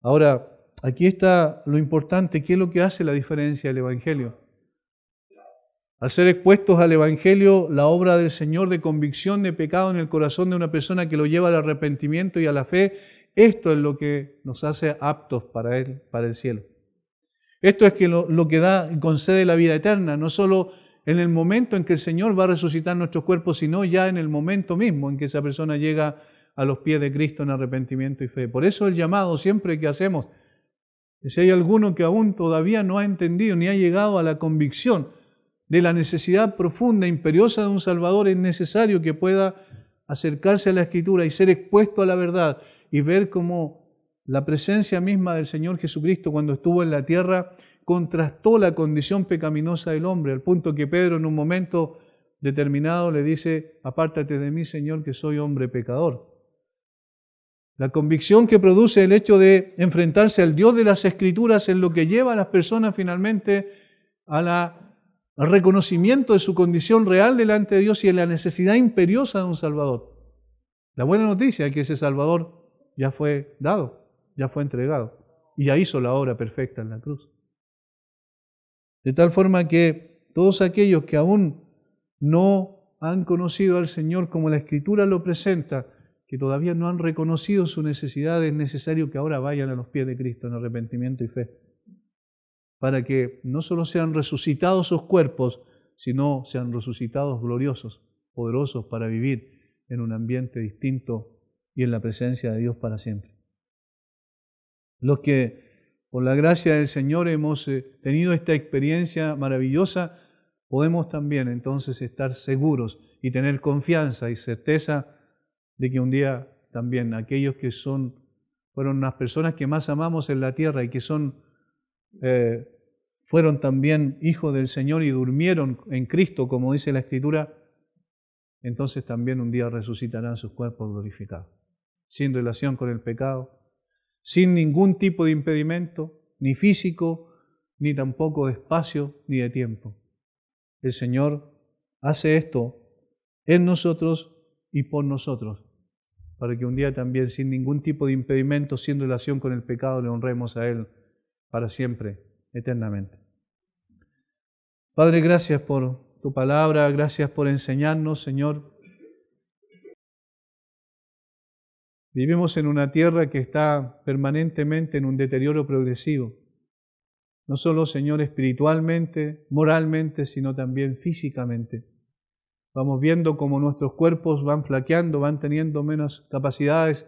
Speaker 1: Ahora, aquí está lo importante, ¿qué es lo que hace la diferencia del Evangelio? Al ser expuestos al Evangelio, la obra del Señor de convicción de pecado en el corazón de una persona que lo lleva al arrepentimiento y a la fe, esto es lo que nos hace aptos para Él, para el cielo. Esto es que lo que da y concede la vida eterna, no solo en el momento en que el Señor va a resucitar nuestros cuerpos, sino ya en el momento mismo en que esa persona llega a los pies de Cristo en arrepentimiento y fe. Por eso el llamado siempre que hacemos, si hay alguno que aún todavía no ha entendido ni ha llegado a la convicción de la necesidad profunda, imperiosa de un Salvador, es necesario que pueda acercarse a la Escritura y ser expuesto a la verdad y ver cómo la presencia misma del Señor Jesucristo cuando estuvo en la tierra contrastó la condición pecaminosa del hombre, al punto que Pedro en un momento determinado le dice: apártate de mí, Señor, que soy hombre pecador. La convicción que produce el hecho de enfrentarse al Dios de las Escrituras es lo que lleva a las personas finalmente al reconocimiento de su condición real delante de Dios y a la necesidad imperiosa de un Salvador. La buena noticia es que ese Salvador ya fue dado, ya fue entregado y ya hizo la obra perfecta en la cruz. De tal forma que todos aquellos que aún no han conocido al Señor como la Escritura lo presenta, que todavía no han reconocido su necesidad, es necesario que ahora vayan a los pies de Cristo en arrepentimiento y fe, para que no solo sean resucitados sus cuerpos, sino sean resucitados gloriosos, poderosos para vivir en un ambiente distinto y en la presencia de Dios para siempre. Los que por la gracia del Señor hemos tenido esta experiencia maravillosa, podemos también entonces estar seguros y tener confianza y certeza de que un día también aquellos que fueron las personas que más amamos en la tierra y que fueron también hijos del Señor y durmieron en Cristo, como dice la Escritura, entonces también un día resucitarán sus cuerpos glorificados, sin relación con el pecado, sin ningún tipo de impedimento, ni físico, ni tampoco de espacio, ni de tiempo. El Señor hace esto en nosotros y por nosotros, para que un día también, sin ningún tipo de impedimento, sin relación con el pecado, le honremos a Él para siempre, eternamente. Padre, gracias por tu palabra, gracias por enseñarnos, Señor. Vivimos en una tierra que está permanentemente en un deterioro progresivo, no solo, Señor, espiritualmente, moralmente, sino también físicamente. Vamos viendo cómo nuestros cuerpos van flaqueando, van teniendo menos capacidades,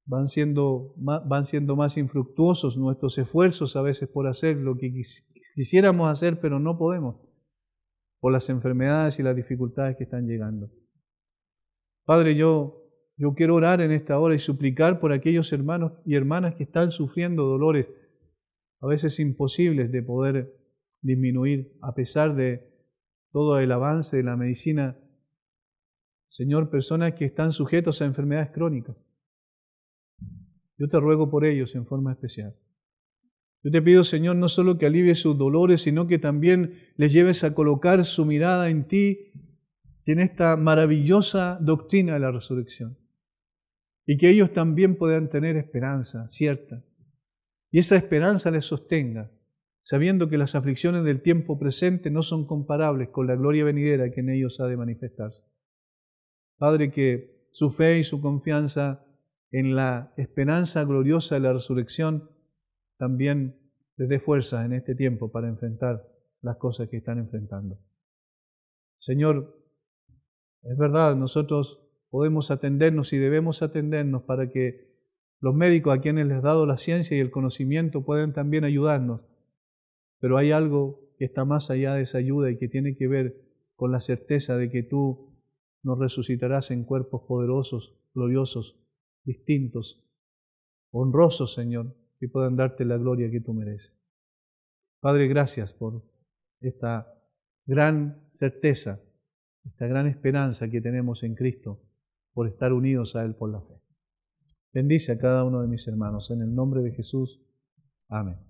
Speaker 1: van siendo más infructuosos nuestros esfuerzos a veces por hacer lo que quisiéramos hacer, pero no podemos, por las enfermedades y las dificultades que están llegando. Padre, yo quiero orar en esta hora y suplicar por aquellos hermanos y hermanas que están sufriendo dolores a veces imposibles de poder disminuir a pesar de todo el avance de la medicina, Señor, personas que están sujetos a enfermedades crónicas. Yo te ruego por ellos en forma especial. Yo te pido, Señor, no solo que alivies sus dolores, sino que también les lleves a colocar su mirada en ti y en esta maravillosa doctrina de la resurrección. Y que ellos también puedan tener esperanza cierta. Y esa esperanza les sostenga, sabiendo que las aflicciones del tiempo presente no son comparables con la gloria venidera que en ellos ha de manifestarse. Padre, que su fe y su confianza en la esperanza gloriosa de la resurrección también les dé fuerza en este tiempo para enfrentar las cosas que están enfrentando. Señor, es verdad, nosotros podemos atendernos y debemos atendernos para que los médicos a quienes les ha dado la ciencia y el conocimiento puedan también ayudarnos. Pero hay algo que está más allá de esa ayuda y que tiene que ver con la certeza de que tú nos resucitarás en cuerpos poderosos, gloriosos, distintos, honrosos, Señor, que puedan darte la gloria que tú mereces. Padre, gracias por esta gran certeza, esta gran esperanza que tenemos en Cristo, por estar unidos a Él por la fe. Bendice a cada uno de mis hermanos, en el nombre de Jesús. Amén.